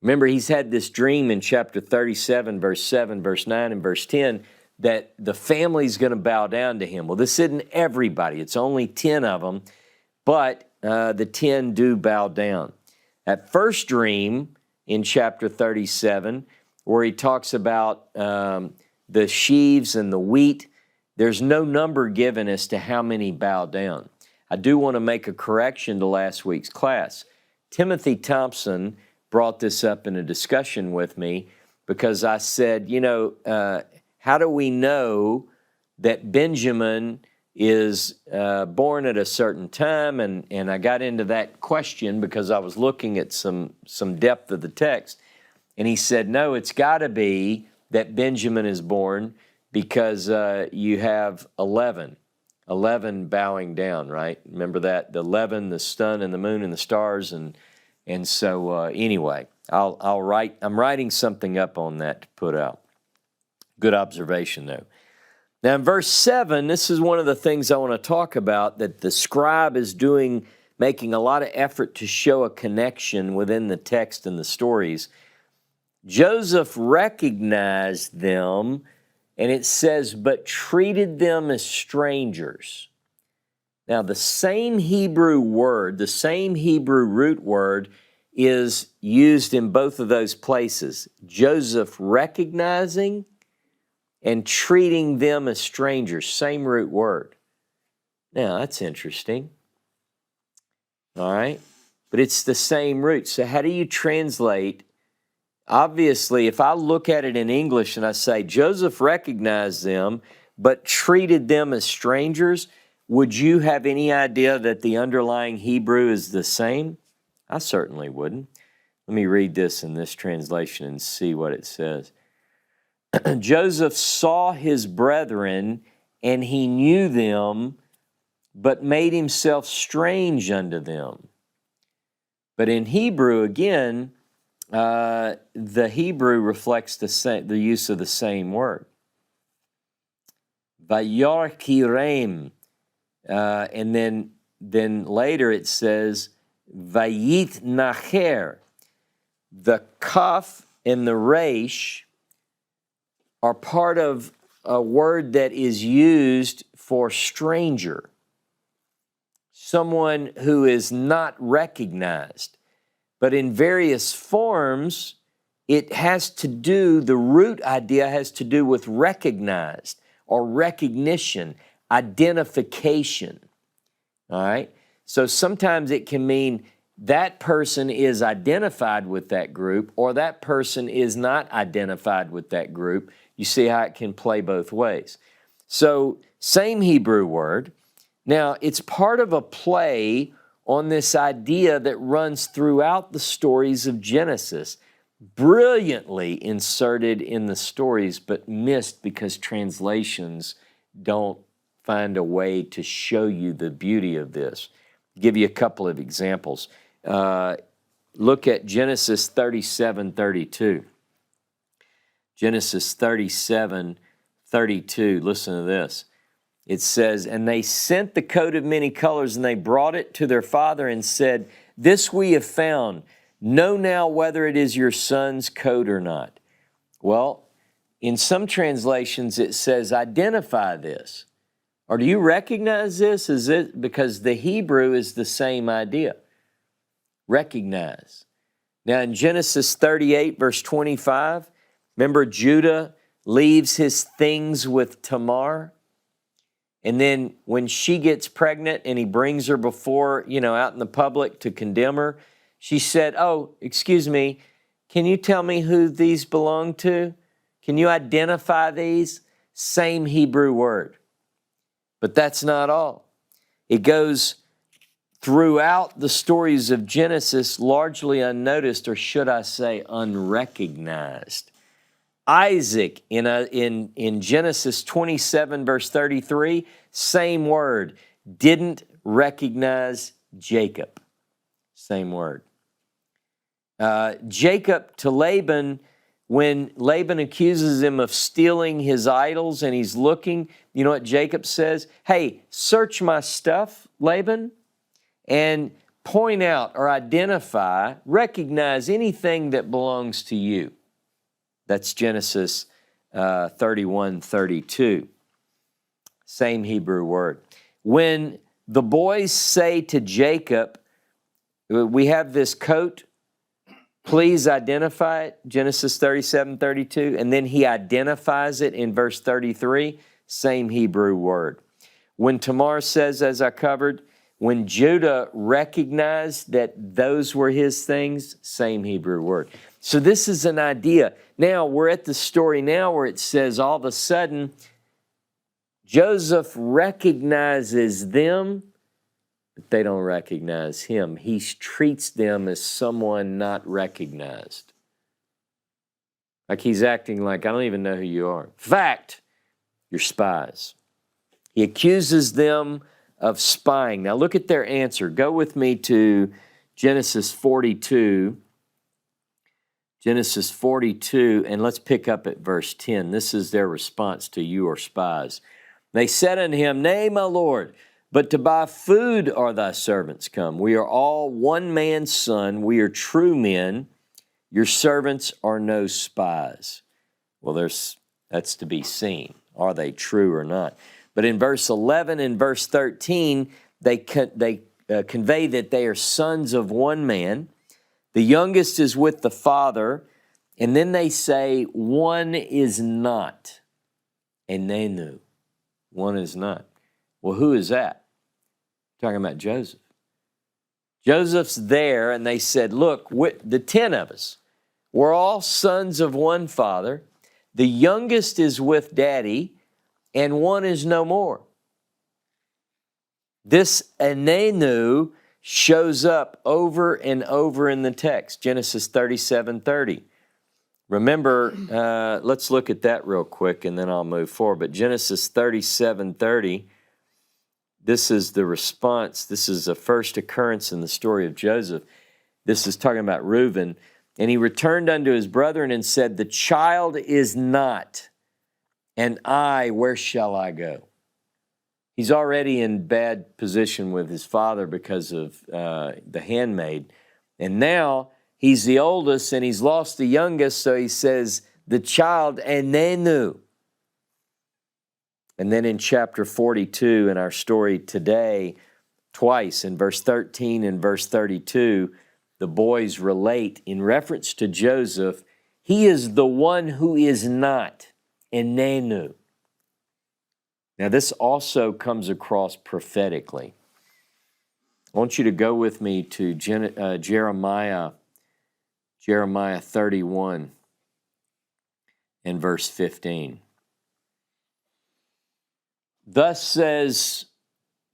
Remember, he's had this dream in chapter 37, verse 7, verse 9, and verse 10, that the family's going to bow down to him. Well, this isn't everybody. It's only 10 of them, but the 10 do bow down. That first dream in chapter 37, where he talks about the sheaves and the wheat, there's no number given as to how many bow down. I do want to make a correction to last week's class. Timothy Thompson brought this up in a discussion with me because I said, how do we know that Benjamin is born at a certain time? And I got into that question because I was looking at some depth of the text. And he said, no, it's got to be that Benjamin is born because you have 11 bowing down, right? Remember that? The 11, the sun and the moon and the stars. And so anyway, I'm writing something up on that to put out. Good observation, though. Now, in verse 7, this is one of the things I want to talk about, that the scribe is making a lot of effort to show a connection within the text and the stories. Joseph recognized them, and it says, but treated them as strangers. Now, the same Hebrew word, the same Hebrew root word is used in both of those places. Joseph recognizing and treating them as strangers, same root word. Now, that's interesting. All right? But it's the same root. So how do you translate? Obviously, if I look at it in English and I say, Joseph recognized them, but treated them as strangers, would you have any idea that the underlying Hebrew is the same? I certainly wouldn't. Let me read this in this translation and see what it says. Joseph saw his brethren, and he knew them, but made himself strange unto them. But in Hebrew, again, the Hebrew reflects the use of the same word. Vayarkirem, and then later it says Vayit Nacher. The kaf and the resh are part of a word that is used for stranger, someone who is not recognized. But in various forms, it has to do, the root idea has to do with recognized or recognition, identification. All right? So sometimes it can mean that person is identified with that group, or that person is not identified with that group. You see how it can play both ways. So, same Hebrew word. Now, it's part of a play on this idea that runs throughout the stories of Genesis. brilliantly inserted in the stories, but missed because translations don't find a way to show you the beauty of this. Give you a couple of examples. Look at Genesis 37:32. Genesis 37:32. Listen to this. It says, "And they sent the coat of many colors, and they brought it to their father and said, 'This we have found. Know now whether it is your son's coat or not.'" Well, in some translations it says, "Identify this." Or do you recognize this? Is it because the Hebrew is the same idea? Recognize. Now in Genesis 38, verse 25, remember Judah leaves his things with Tamar? And then when she gets pregnant and he brings her before, out in the public to condemn her, she said, "Oh, excuse me, can you tell me who these belong to? Can you identify these?" Same Hebrew word. But that's not all. It goes throughout the stories of Genesis largely unnoticed, or should I say unrecognized. Isaac in Genesis 27, verse 33, same word, didn't recognize Jacob. Same word. Jacob to Laban, when Laban accuses him of stealing his idols and he's looking, you know what Jacob says? "Hey, search my stuff, Laban, and point out or identify, recognize anything that belongs to you." That's Genesis 31:32. Same Hebrew word. When the boys say to Jacob, "We have this coat, please identify it," Genesis 37:32, and then he identifies it in verse 33, same Hebrew word. When Tamar says, as I covered, when Judah recognized that those were his things, same Hebrew word. So this is an idea. Now we're at the story now where it says all of a sudden Joseph recognizes them, but they don't recognize him. He treats them as someone not recognized. Like he's acting like, "I don't even know who you are. In fact, you're spies." He accuses them of spying. Now look at their answer. Go with me to Genesis 42. Genesis 42, and let's pick up at verse 10. This is their response to "You are spies." "They said unto him, Nay, my Lord, but to buy food are thy servants come. We are all one man's son. We are true men. Your servants are no spies." Well, that's to be seen. Are they true or not? But in verse 11 and verse 13, they convey that they are sons of one man. The youngest is with the father. And then they say, "One is not." And they knew. One is not. Well, who is that? Talking about Joseph. Joseph's there, and they said, "Look, the 10 of us, we're all sons of one father. The youngest is with daddy, and one is no more." This "enenu" shows up over and over in the text, Genesis 37:30. Remember, let's look at that real quick and then I'll move forward. But Genesis 37:30, this is the response. This is the first occurrence in the story of Joseph. This is talking about Reuben. "And he returned unto his brethren and said, The child is not, and I, where shall I go?" He's already in bad position with his father because of the handmaid. And now he's the oldest and he's lost the youngest, so he says, "The child," and they knew. And then in chapter 42 in our story today, twice in verse 13 and verse 32, the boys relate in reference to Joseph, "He is the one who is not," and they knew. Now, this also comes across prophetically. I want you to go with me to Jeremiah 31 and verse 15. "Thus says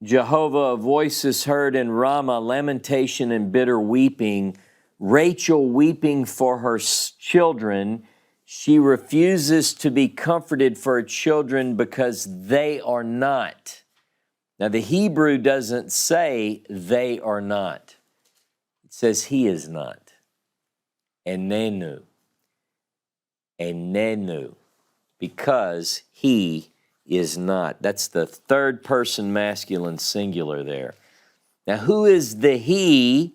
Jehovah, a voice is heard in Ramah, lamentation and bitter weeping, Rachel weeping for her children, she refuses to be comforted for her children because they are not. Now, the Hebrew doesn't say they are not. It says he is not. Enenu. Enenu. Because he is not. That's the third person masculine singular there. Now, who is the he?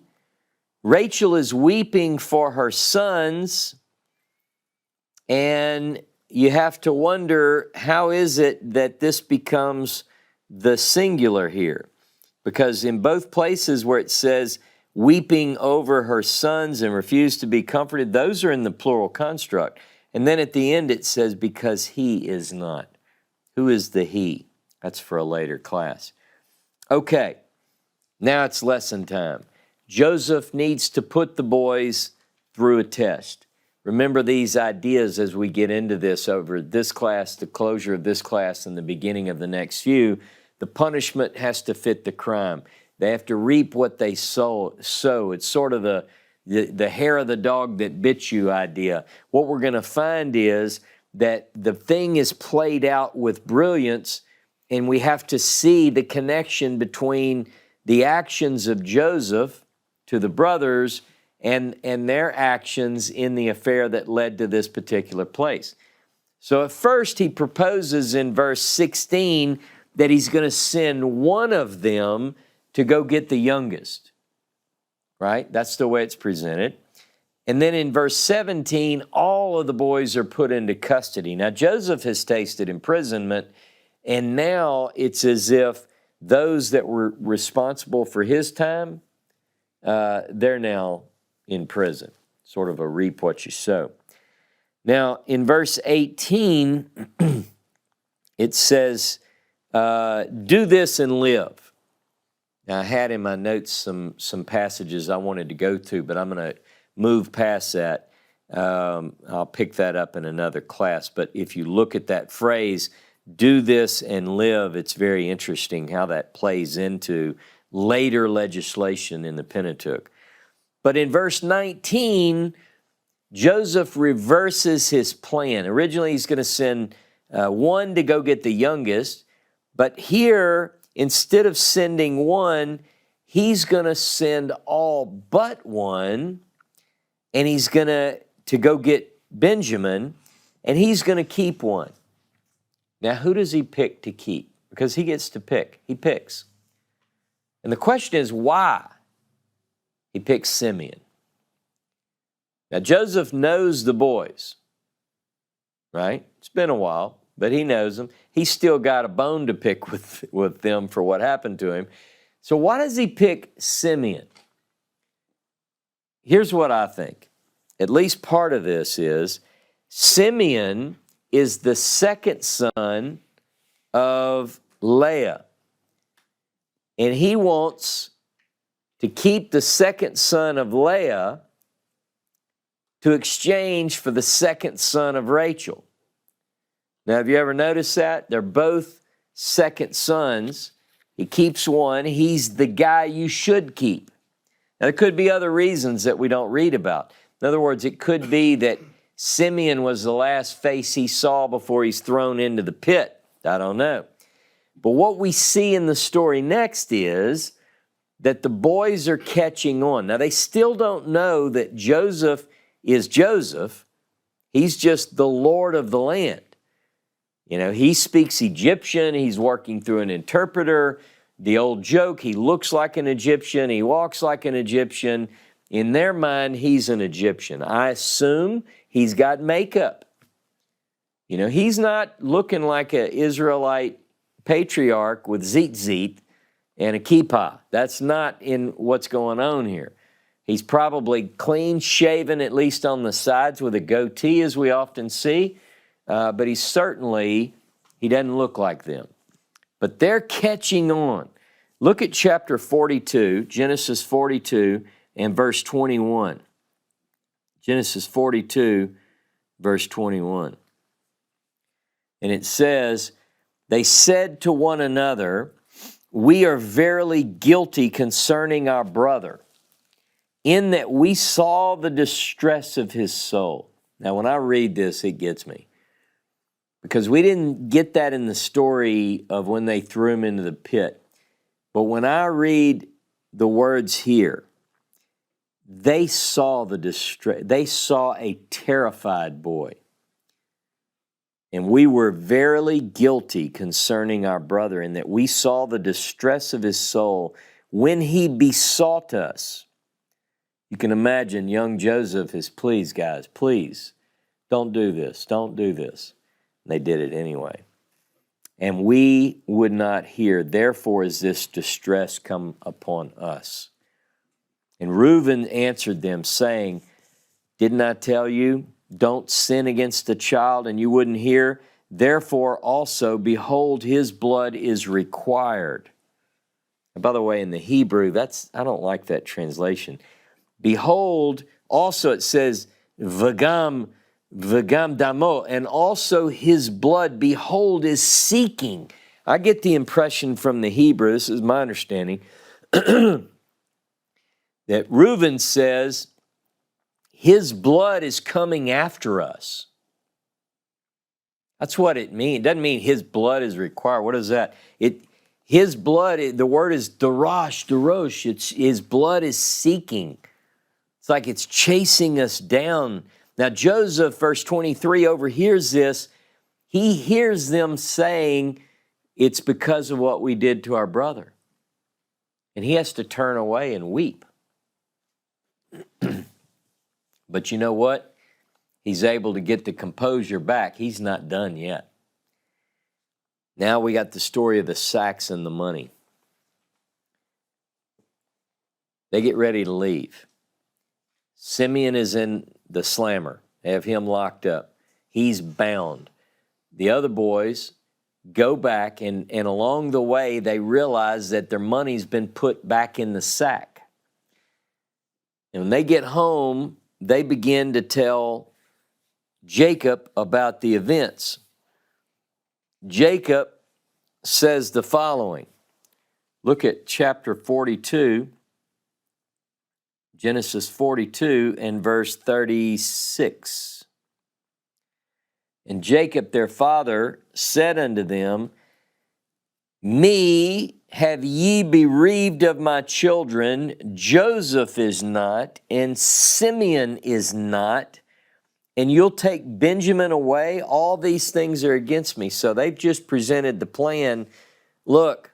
Rachel is weeping for her sons, and you have to wonder, how is it that this becomes the singular here? Because in both places where it says weeping over her sons and refused to be comforted, those are in the plural construct. And then at the end it says, because he is not. Who is the he? That's for a later class. Okay, now it's lesson time. Joseph needs to put the boys through a test. Remember these ideas as we get into this over this class, the closure of this class, and the beginning of the next few. The punishment has to fit the crime. They have to reap what they sow. It's sort of the hair of the dog that bit you idea. What we're going to find is that the thing is played out with brilliance, and we have to see the connection between the actions of Joseph to the brothers and their actions in the affair that led to this particular place. So at first he proposes in verse 16 that he's going to send one of them to go get the youngest, right? That's the way it's presented. And then in verse 17, all of the boys are put into custody. Now Joseph has tasted imprisonment, and now it's as if those that were responsible for his time, they're now in prison, sort of a reap what you sow. Now, in verse 18, it says, do this and live. Now, I had in my notes some passages I wanted to go to, but I'm going to move past that. I'll pick that up in another class. But if you look at that phrase, do this and live, it's very interesting how that plays into later legislation in the Pentateuch. But in verse 19, Joseph reverses his plan. Originally, he's going to send one to go get the youngest, but here, instead of sending one, he's going to send all but one, and he's going to go get Benjamin, and he's going to keep one. Now, who does he pick to keep? Because he gets to pick. He picks. And the question is, why? He picks Simeon. Now, Joseph knows the boys, right? It's been a while, but he knows them. He's still got a bone to pick with them for what happened to him. So why does he pick Simeon? Here's what I think. At least part of this is Simeon is the second son of Leah. And he wants to keep the second son of Leah to exchange for the second son of Rachel. Now, have you ever noticed that? They're both second sons. He keeps one. He's the guy you should keep. Now, there could be other reasons that we don't read about. In other words, it could be that Simeon was the last face he saw before he's thrown into the pit. I don't know. But what we see in the story next is that the boys are catching on. Now, they still don't know that Joseph is Joseph. He's just the Lord of the land. You know, he speaks Egyptian. He's working through an interpreter. The old joke, he looks like an Egyptian. He walks like an Egyptian. In their mind, he's an Egyptian. I assume he's got makeup. You know, he's not looking like an Israelite patriarch with zit and a kippah. That's not in what's going on here. He's probably clean shaven, at least on the sides, with a goatee, as we often see. But he doesn't look like them. But they're catching on. Look at chapter 42, Genesis 42 and verse 21. Genesis 42, verse 21. And it says, they said to one another, we are verily guilty concerning our brother. in that we saw the distress of his soul. Now, when I read this, it gets me. Because we didn't get that in the story of when they threw him into the pit. But when I read the words here, they saw the distress. They saw a terrified boy. And we were verily guilty concerning our brother, in that we saw the distress of his soul when he besought us. You can imagine young Joseph is, please, guys, please, don't do this, don't do this. And they did it anyway. And we would not hear. Therefore is this distress come upon us. And Reuben answered them, saying, didn't I tell you, don't sin against the child, and you wouldn't hear? Therefore also, behold, his blood is required. And by the way, in the Hebrew, I don't like that translation. Behold, also it says, v'gam damo, and also his blood, behold, is seeking. I get the impression from the Hebrew, this is my understanding, that Reuben says, his blood is coming after us. That's what it means. It doesn't mean his blood is required. What is that? His blood, the word is darosh. His blood is seeking. It's like it's chasing us down. Now Joseph, verse 23, overhears this. He hears them saying, it's because of what we did to our brother. And he has to turn away and weep. But you know what? He's able to get the composure back. He's not done yet. Now we got the story of the sacks and the money. They get ready to leave. Simeon is in the slammer. They have him locked up. He's bound. The other boys go back, and along the way, they realize that their money's been put back in the sack. And when they get home, they begin to tell Jacob about the events. Jacob says the following. Look at chapter 42, Genesis 42 and verse 36. And Jacob their father said unto them, me have ye bereaved of my children, Joseph is not, and Simeon is not, and you'll take Benjamin away? All these things are against me. So they've just presented the plan. Look,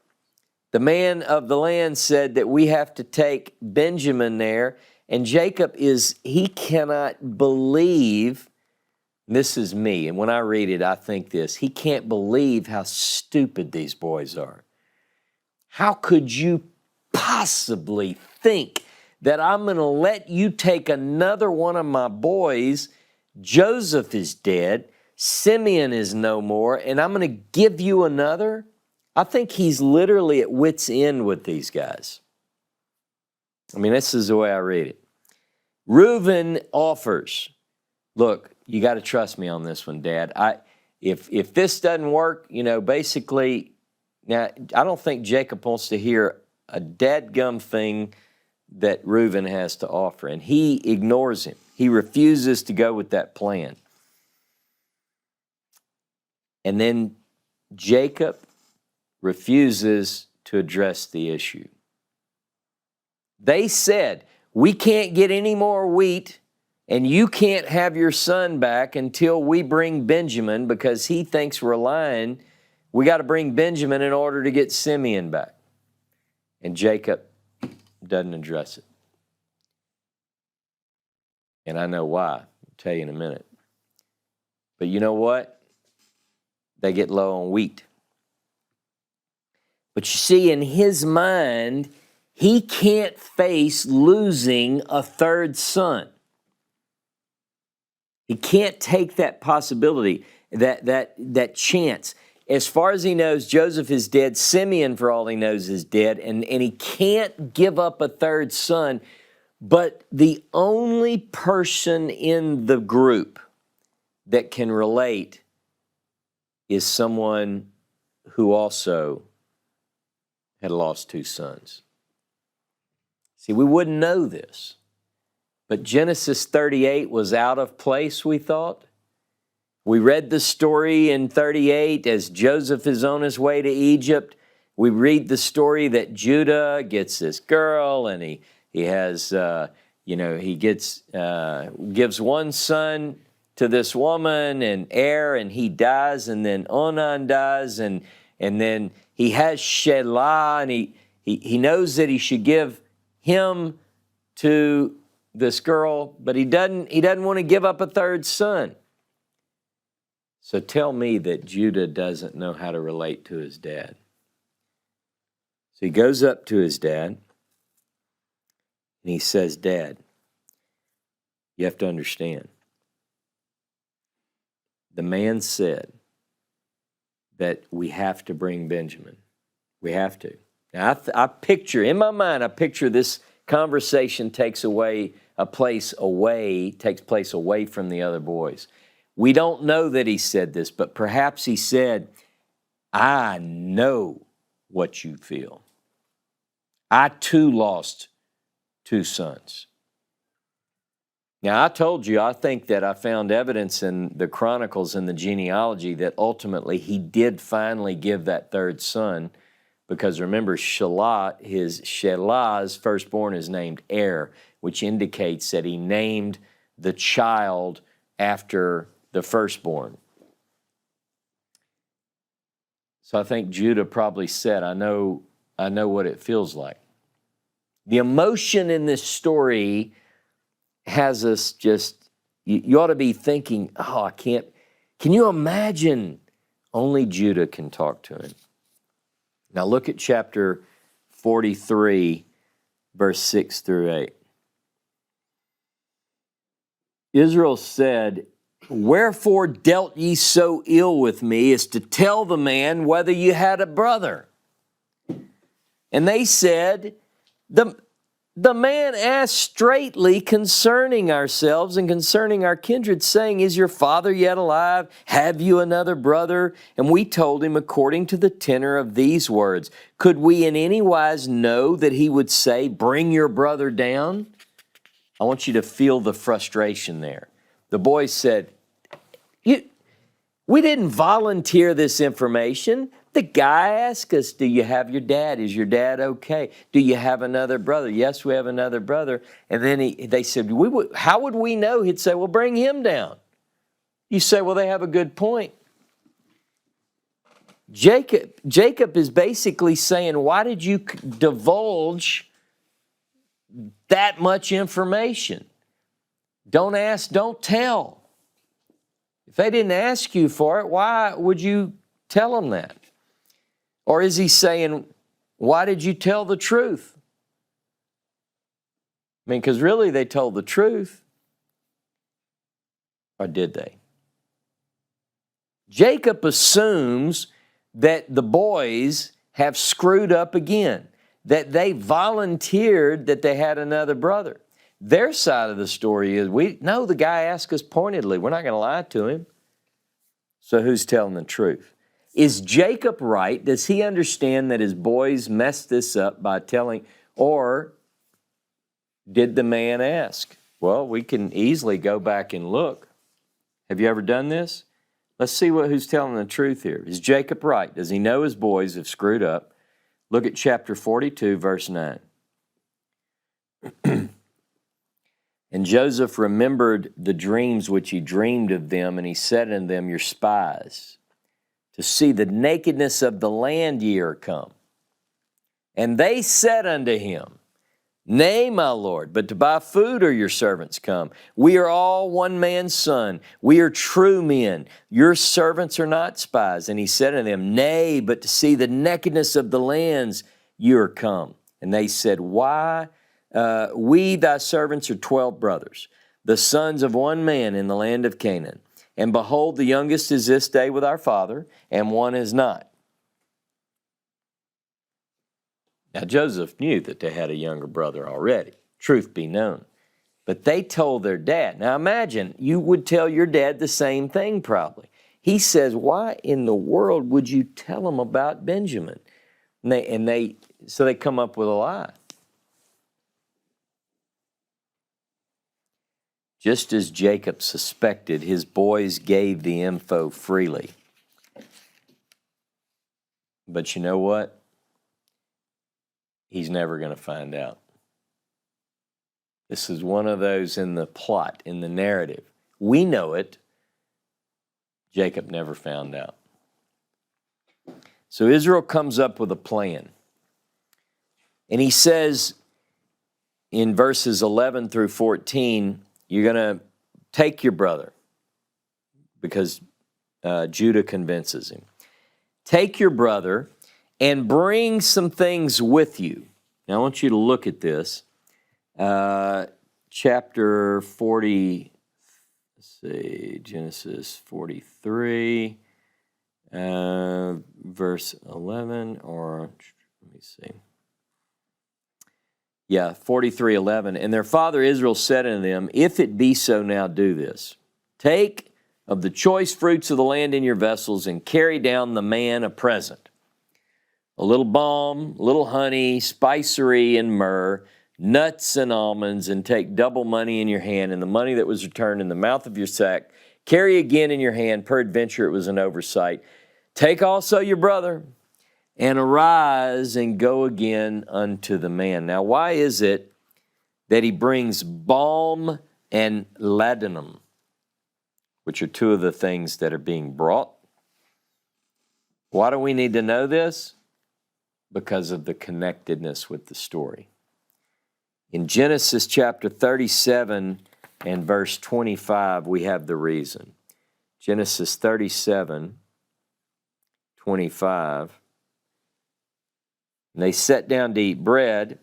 the man of the land said that we have to take Benjamin there, and Jacob he cannot believe, this is me, and when I read it, I think this, he can't believe how stupid these boys are. How could you possibly think that I'm going to let you take another one of my boys? Joseph is dead, Simeon is no more, and I'm going to give you another? I think he's literally at wit's end with these guys. I mean, this is the way I read it. Reuben offers, look, you got to trust me on this one, Dad. If this doesn't work, basically, now I don't think Jacob wants to hear a dadgum thing that Reuben has to offer, and he ignores him. He refuses to go with that plan. And then Jacob refuses to address the issue. They said, we can't get any more wheat, and you can't have your son back until we bring Benjamin, because he thinks we're lying. We got to bring Benjamin in order to get Simeon back. And Jacob doesn't address it. And I know why. I'll tell you in a minute. But you know what? They get low on wheat. But you see, in his mind, he can't face losing a third son. He can't take that possibility, that chance. As far as he knows, Joseph is dead. Simeon, for all he knows, is dead. And he can't give up a third son. But the only person in the group that can relate is someone who also had lost two sons. See, we wouldn't know this. But Genesis 38 was out of place, we thought. We read the story in 38 as Joseph is on his way to Egypt. We read the story that Judah gets this girl, and he has, he gives one son to this woman and heir, and he dies, and then Onan dies, and then he has Shelah, and he knows that he should give him to this girl, but he doesn't want to give up a third son. So tell me that Judah doesn't know how to relate to his dad. So he goes up to his dad, and he says, Dad, you have to understand. The man said that we have to bring Benjamin. We have to. Now, I picture, in my mind, this conversation takes place away from the other boys. We don't know that he said this, but perhaps he said, I know what you feel. I too lost 2 sons. Now, I told you, I think that I found evidence in the Chronicles and the genealogy that ultimately he did finally give that third son, because remember, Shelah's firstborn is named Er, which indicates that he named the child after the firstborn. So I think Judah probably said, I know what it feels like. The emotion in this story has us just, you ought to be thinking, can you imagine? Only Judah can talk to him. Now look at chapter 43, verse 6 through 8. Israel said, Wherefore dealt ye so ill with me as to tell the man whether you had a brother? And they said, the man asked straightly concerning ourselves and concerning our kindred, saying, Is your father yet alive? Have you another brother? And we told him according to the tenor of these words. Could we in any wise know that he would say, Bring your brother down? I want you to feel the frustration there. The boys said, we didn't volunteer this information. The guy asked us, do you have your dad? Is your dad okay? Do you have another brother? Yes, we have another brother. And then they said, how would we know? He'd say, well, bring him down. You say, well, they have a good point. Jacob is basically saying, why did you divulge that much information? Don't ask, don't tell. If they didn't ask you for it, why would you tell them that? Or is he saying, why did you tell the truth? I mean, because really they told the truth. Or did they? Jacob assumes that the boys have screwed up again, that they volunteered that they had another brother. Their side of the story is, the guy asked us pointedly. We're not going to lie to him. So who's telling the truth? Is Jacob right? Does he understand that his boys messed this up by telling, or did the man ask? Well, we can easily go back and look. Have you ever done this? Let's see who's telling the truth here. Is Jacob right? Does he know his boys have screwed up? Look at chapter 42, verse 9. And Joseph remembered the dreams which he dreamed of them, and he said unto them, Your spies, to see the nakedness of the land ye are come. And they said unto him, Nay, my Lord, but to buy food are your servants come. We are all one man's son. We are true men. Your servants are not spies. And he said unto them, Nay, but to see the nakedness of the lands you are come. And they said, Why? We, thy servants, are 12 brothers, the sons of one man in the land of Canaan. And behold, the youngest is this day with our father, and one is not. Now, Joseph knew that they had a younger brother already, truth be known. But they told their dad. Now, imagine, you would tell your dad the same thing probably. He says, why in the world would you tell him about Benjamin? So they come up with a lie. Just as Jacob suspected, his boys gave the info freely. But you know what? He's never going to find out. This is one of those in the plot, in the narrative. We know it. Jacob never found out. So Israel comes up with a plan. And he says in verses 11 through 14, you're going to take your brother, because Judah convinces him. Take your brother and bring some things with you. Now I want you to look at this. Chapter 40, let's see, Genesis 43, verse 11, or let me see. Yeah, 43:11. And their father Israel said unto them, if it be so, now do this. Take of the choice fruits of the land in your vessels, and carry down the man a present. A little balm, a little honey, spicery and myrrh, nuts and almonds, and take double money in your hand, and the money that was returned in the mouth of your sack, carry again in your hand, peradventure it was an oversight. Take also your brother, and arise and go again unto the man. Now, why is it that he brings balm and ladanum, which are two of the things that are being brought? Why do we need to know this? Because of the connectedness with the story. In Genesis chapter 37 and verse 25, we have the reason. Genesis 37, 25. And they sat down to eat bread,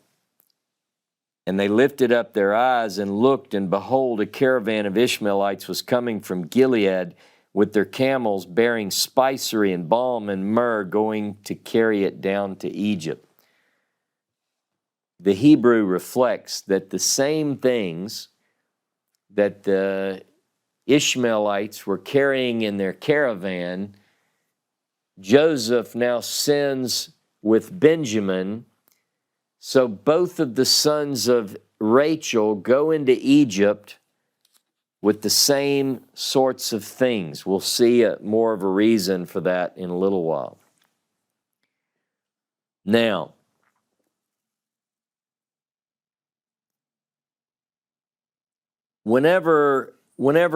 and they lifted up their eyes and looked, and behold, a caravan of Ishmaelites was coming from Gilead with their camels, bearing spicery and balm and myrrh, going to carry it down to Egypt. The Hebrew reflects that the same things that the Ishmaelites were carrying in their caravan, Joseph now sends with Benjamin. So both of the sons of Rachel go into Egypt with the same sorts of things. We'll see more of a reason for that in a little while. Now, whenever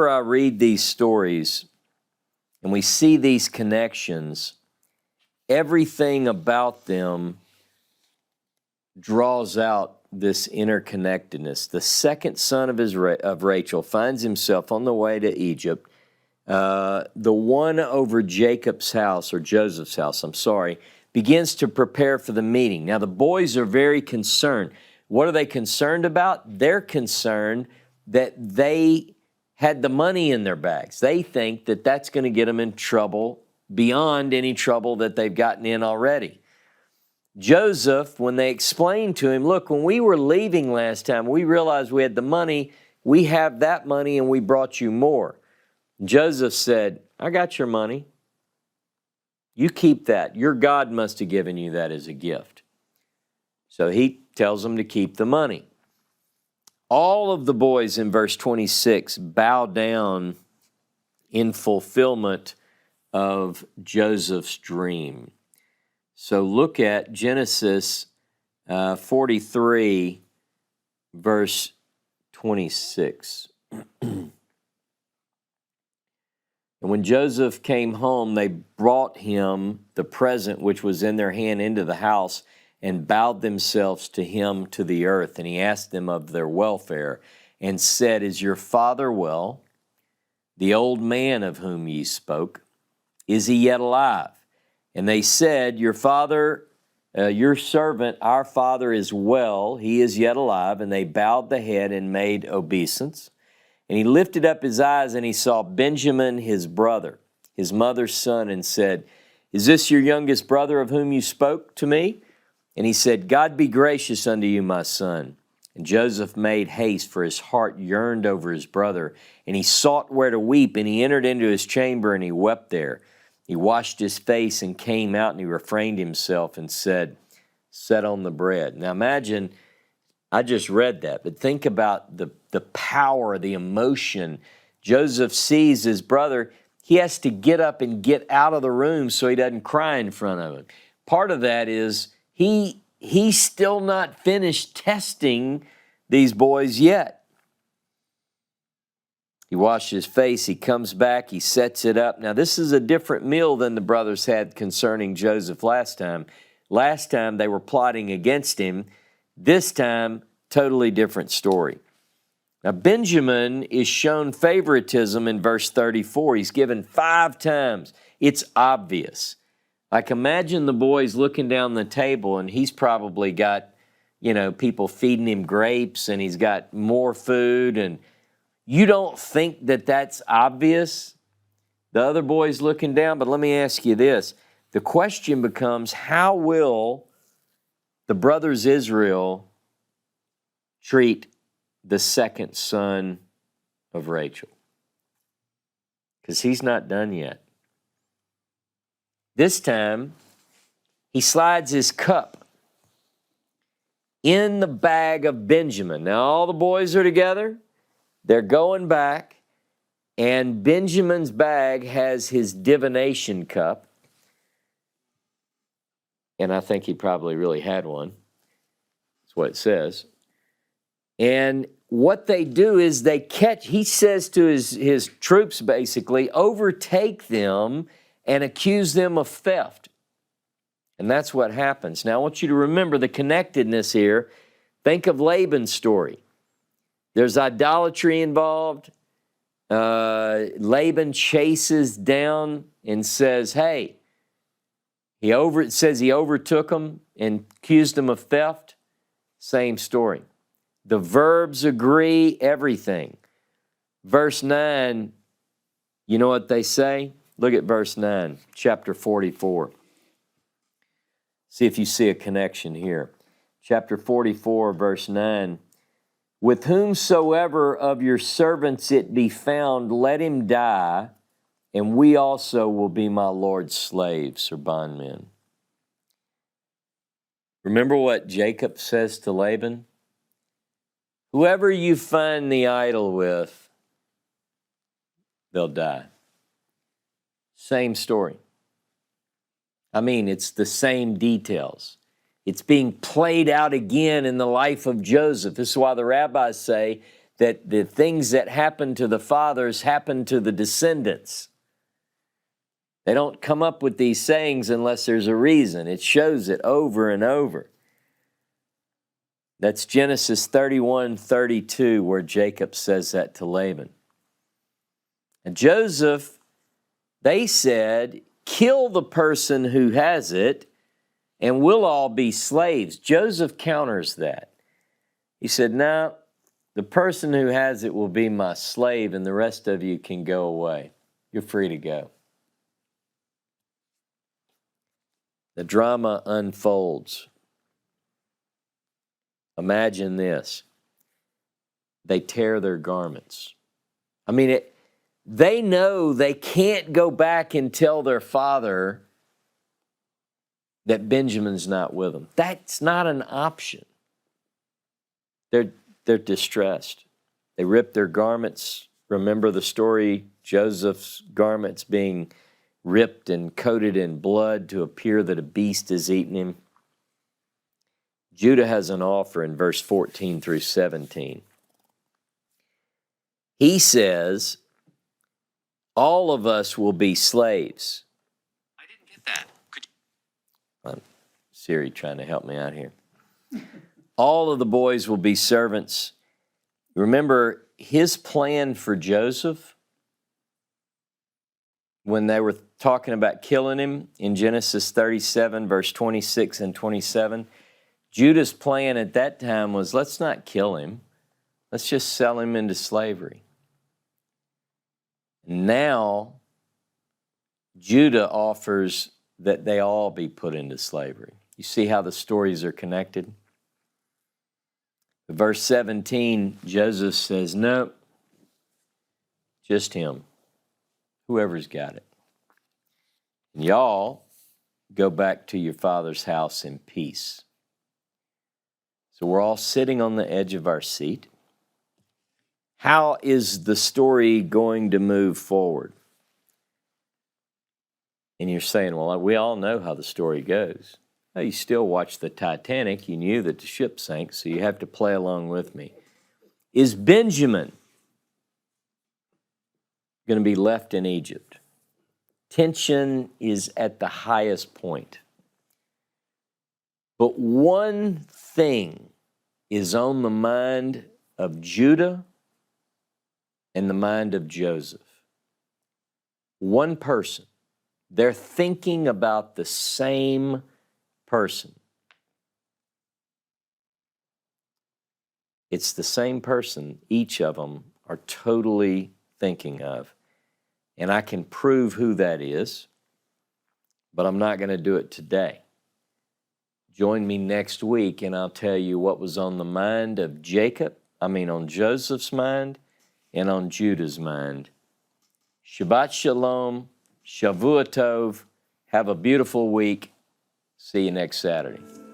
I read these stories and we see these connections, everything about them draws out this interconnectedness. The second son of Rachel finds himself on the way to Egypt. The one over Jacob's house, or Joseph's house, begins to prepare for the meeting. Now the boys are very concerned. What are they concerned about? They're concerned that they had the money in their bags. They think that that's going to get them in trouble beyond any trouble that they've gotten in already. Joseph, when they explained to him, look, when we were leaving last time, we realized we had the money. We have that money and we brought you more. Joseph said, I got your money. You keep that. Your God must have given you that as a gift. So he tells them to keep the money. All of the boys in verse 26 bow down in fulfillment of Joseph's dream. So look at Genesis 43, verse 26. And when Joseph came home, they brought him the present which was in their hand into the house, and bowed themselves to him to the earth. And he asked them of their welfare, and said, Is your father well? The old man of whom ye spoke, is he yet alive? And they said, Your father, your servant, our father is well, he is yet alive. And they bowed the head and made obeisance. And he lifted up his eyes, and he saw Benjamin his brother, his mother's son, and said, Is this your youngest brother of whom you spoke to me? And he said, God be gracious unto you, my son. And Joseph made haste, for his heart yearned over his brother. And he sought where to weep, and he entered into his chamber, and he wept there. He washed his face and came out, and he refrained himself and said, Set on the bread. Now imagine, I just read that, but think about the the power, the emotion. Joseph sees his brother. He has to get up and get out of the room so he doesn't cry in front of him. Part of that is he's still not finished testing these boys yet. He washed his face, he comes back, he sets it up. Now, this is a different meal than the brothers had concerning Joseph last time. Last time they were plotting against him. This time, totally different story. Now, Benjamin is shown favoritism in verse 34. He's given 5 times. It's obvious. Like, imagine the boys looking down the table, and he's probably got, people feeding him grapes, and he's got more food, and you don't think that that's obvious? The other boys looking down, but let me ask you this. The question becomes, how will the brothers Israel treat the second son of Rachel? Because he's not done yet. This time, he slides his cup in the bag of Benjamin. Now, all the boys are together. They're going back, and Benjamin's bag has his divination cup. And I think he probably really had one. That's what it says. And what they do is they catch, he says to his troops basically, overtake them and accuse them of theft. And that's what happens. Now I want you to remember the connectedness here. Think of Laban's story. There's idolatry involved. Laban chases down and says, hey, it says he overtook them and accused them of theft. Same story. The verbs agree, everything. Verse 9, you know what they say? Look at verse 9, chapter 44. See if you see a connection here. Chapter 44, verse 9. With whomsoever of your servants it be found, let him die, and we also will be my Lord's slaves or bondmen. Remember what Jacob says to Laban? Whoever you find the idol with, they'll die. Same story. I mean, it's the same details. It's being played out again in the life of Joseph. This is why the rabbis say that the things that happen to the fathers happen to the descendants. They don't come up with these sayings unless there's a reason. It shows it over and over. That's Genesis 31:32, where Jacob says that to Laban. And Joseph, they said, kill the person who has it, and we'll all be slaves. Joseph counters that. He said, no, the person who has it will be my slave, and the rest of you can go away. You're free to go. The drama unfolds. Imagine this. They tear their garments. I mean, they know they can't go back and tell their father that Benjamin's not with them. That's not an option. They're distressed. They rip their garments. Remember the story, Joseph's garments being ripped and coated in blood to appear that a beast has eaten him. Judah has an offer in verse 14 through 17. He says, all of us will be slaves. I didn't get that. Siri trying to help me out here. All of the boys will be servants. Remember his plan for Joseph when they were talking about killing him in Genesis 37, verse 26 and 27. Judah's plan at that time was, let's not kill him. Let's just sell him into slavery. Now, Judah offers that they all be put into slavery. You see how the stories are connected? Verse 17, Joseph says, no, just him, whoever's got it. And y'all go back to your father's house in peace. So we're all sitting on the edge of our seat. How is the story going to move forward? And you're saying, well, we all know how the story goes. Well, you still watch the Titanic. You knew that the ship sank, so you have to play along with me. Is Benjamin going to be left in Egypt? Tension is at the highest point. But one thing is on the mind of Judah and the mind of Joseph. One person. They're thinking about the same person. It's the same person each of them are totally thinking of. And I can prove who that is, but I'm not going to do it today. Join me next week and I'll tell you what was on the mind of on Joseph's mind and on Judah's mind. Shabbat Shalom, Shavua Tov. Have a beautiful week. See you next Saturday.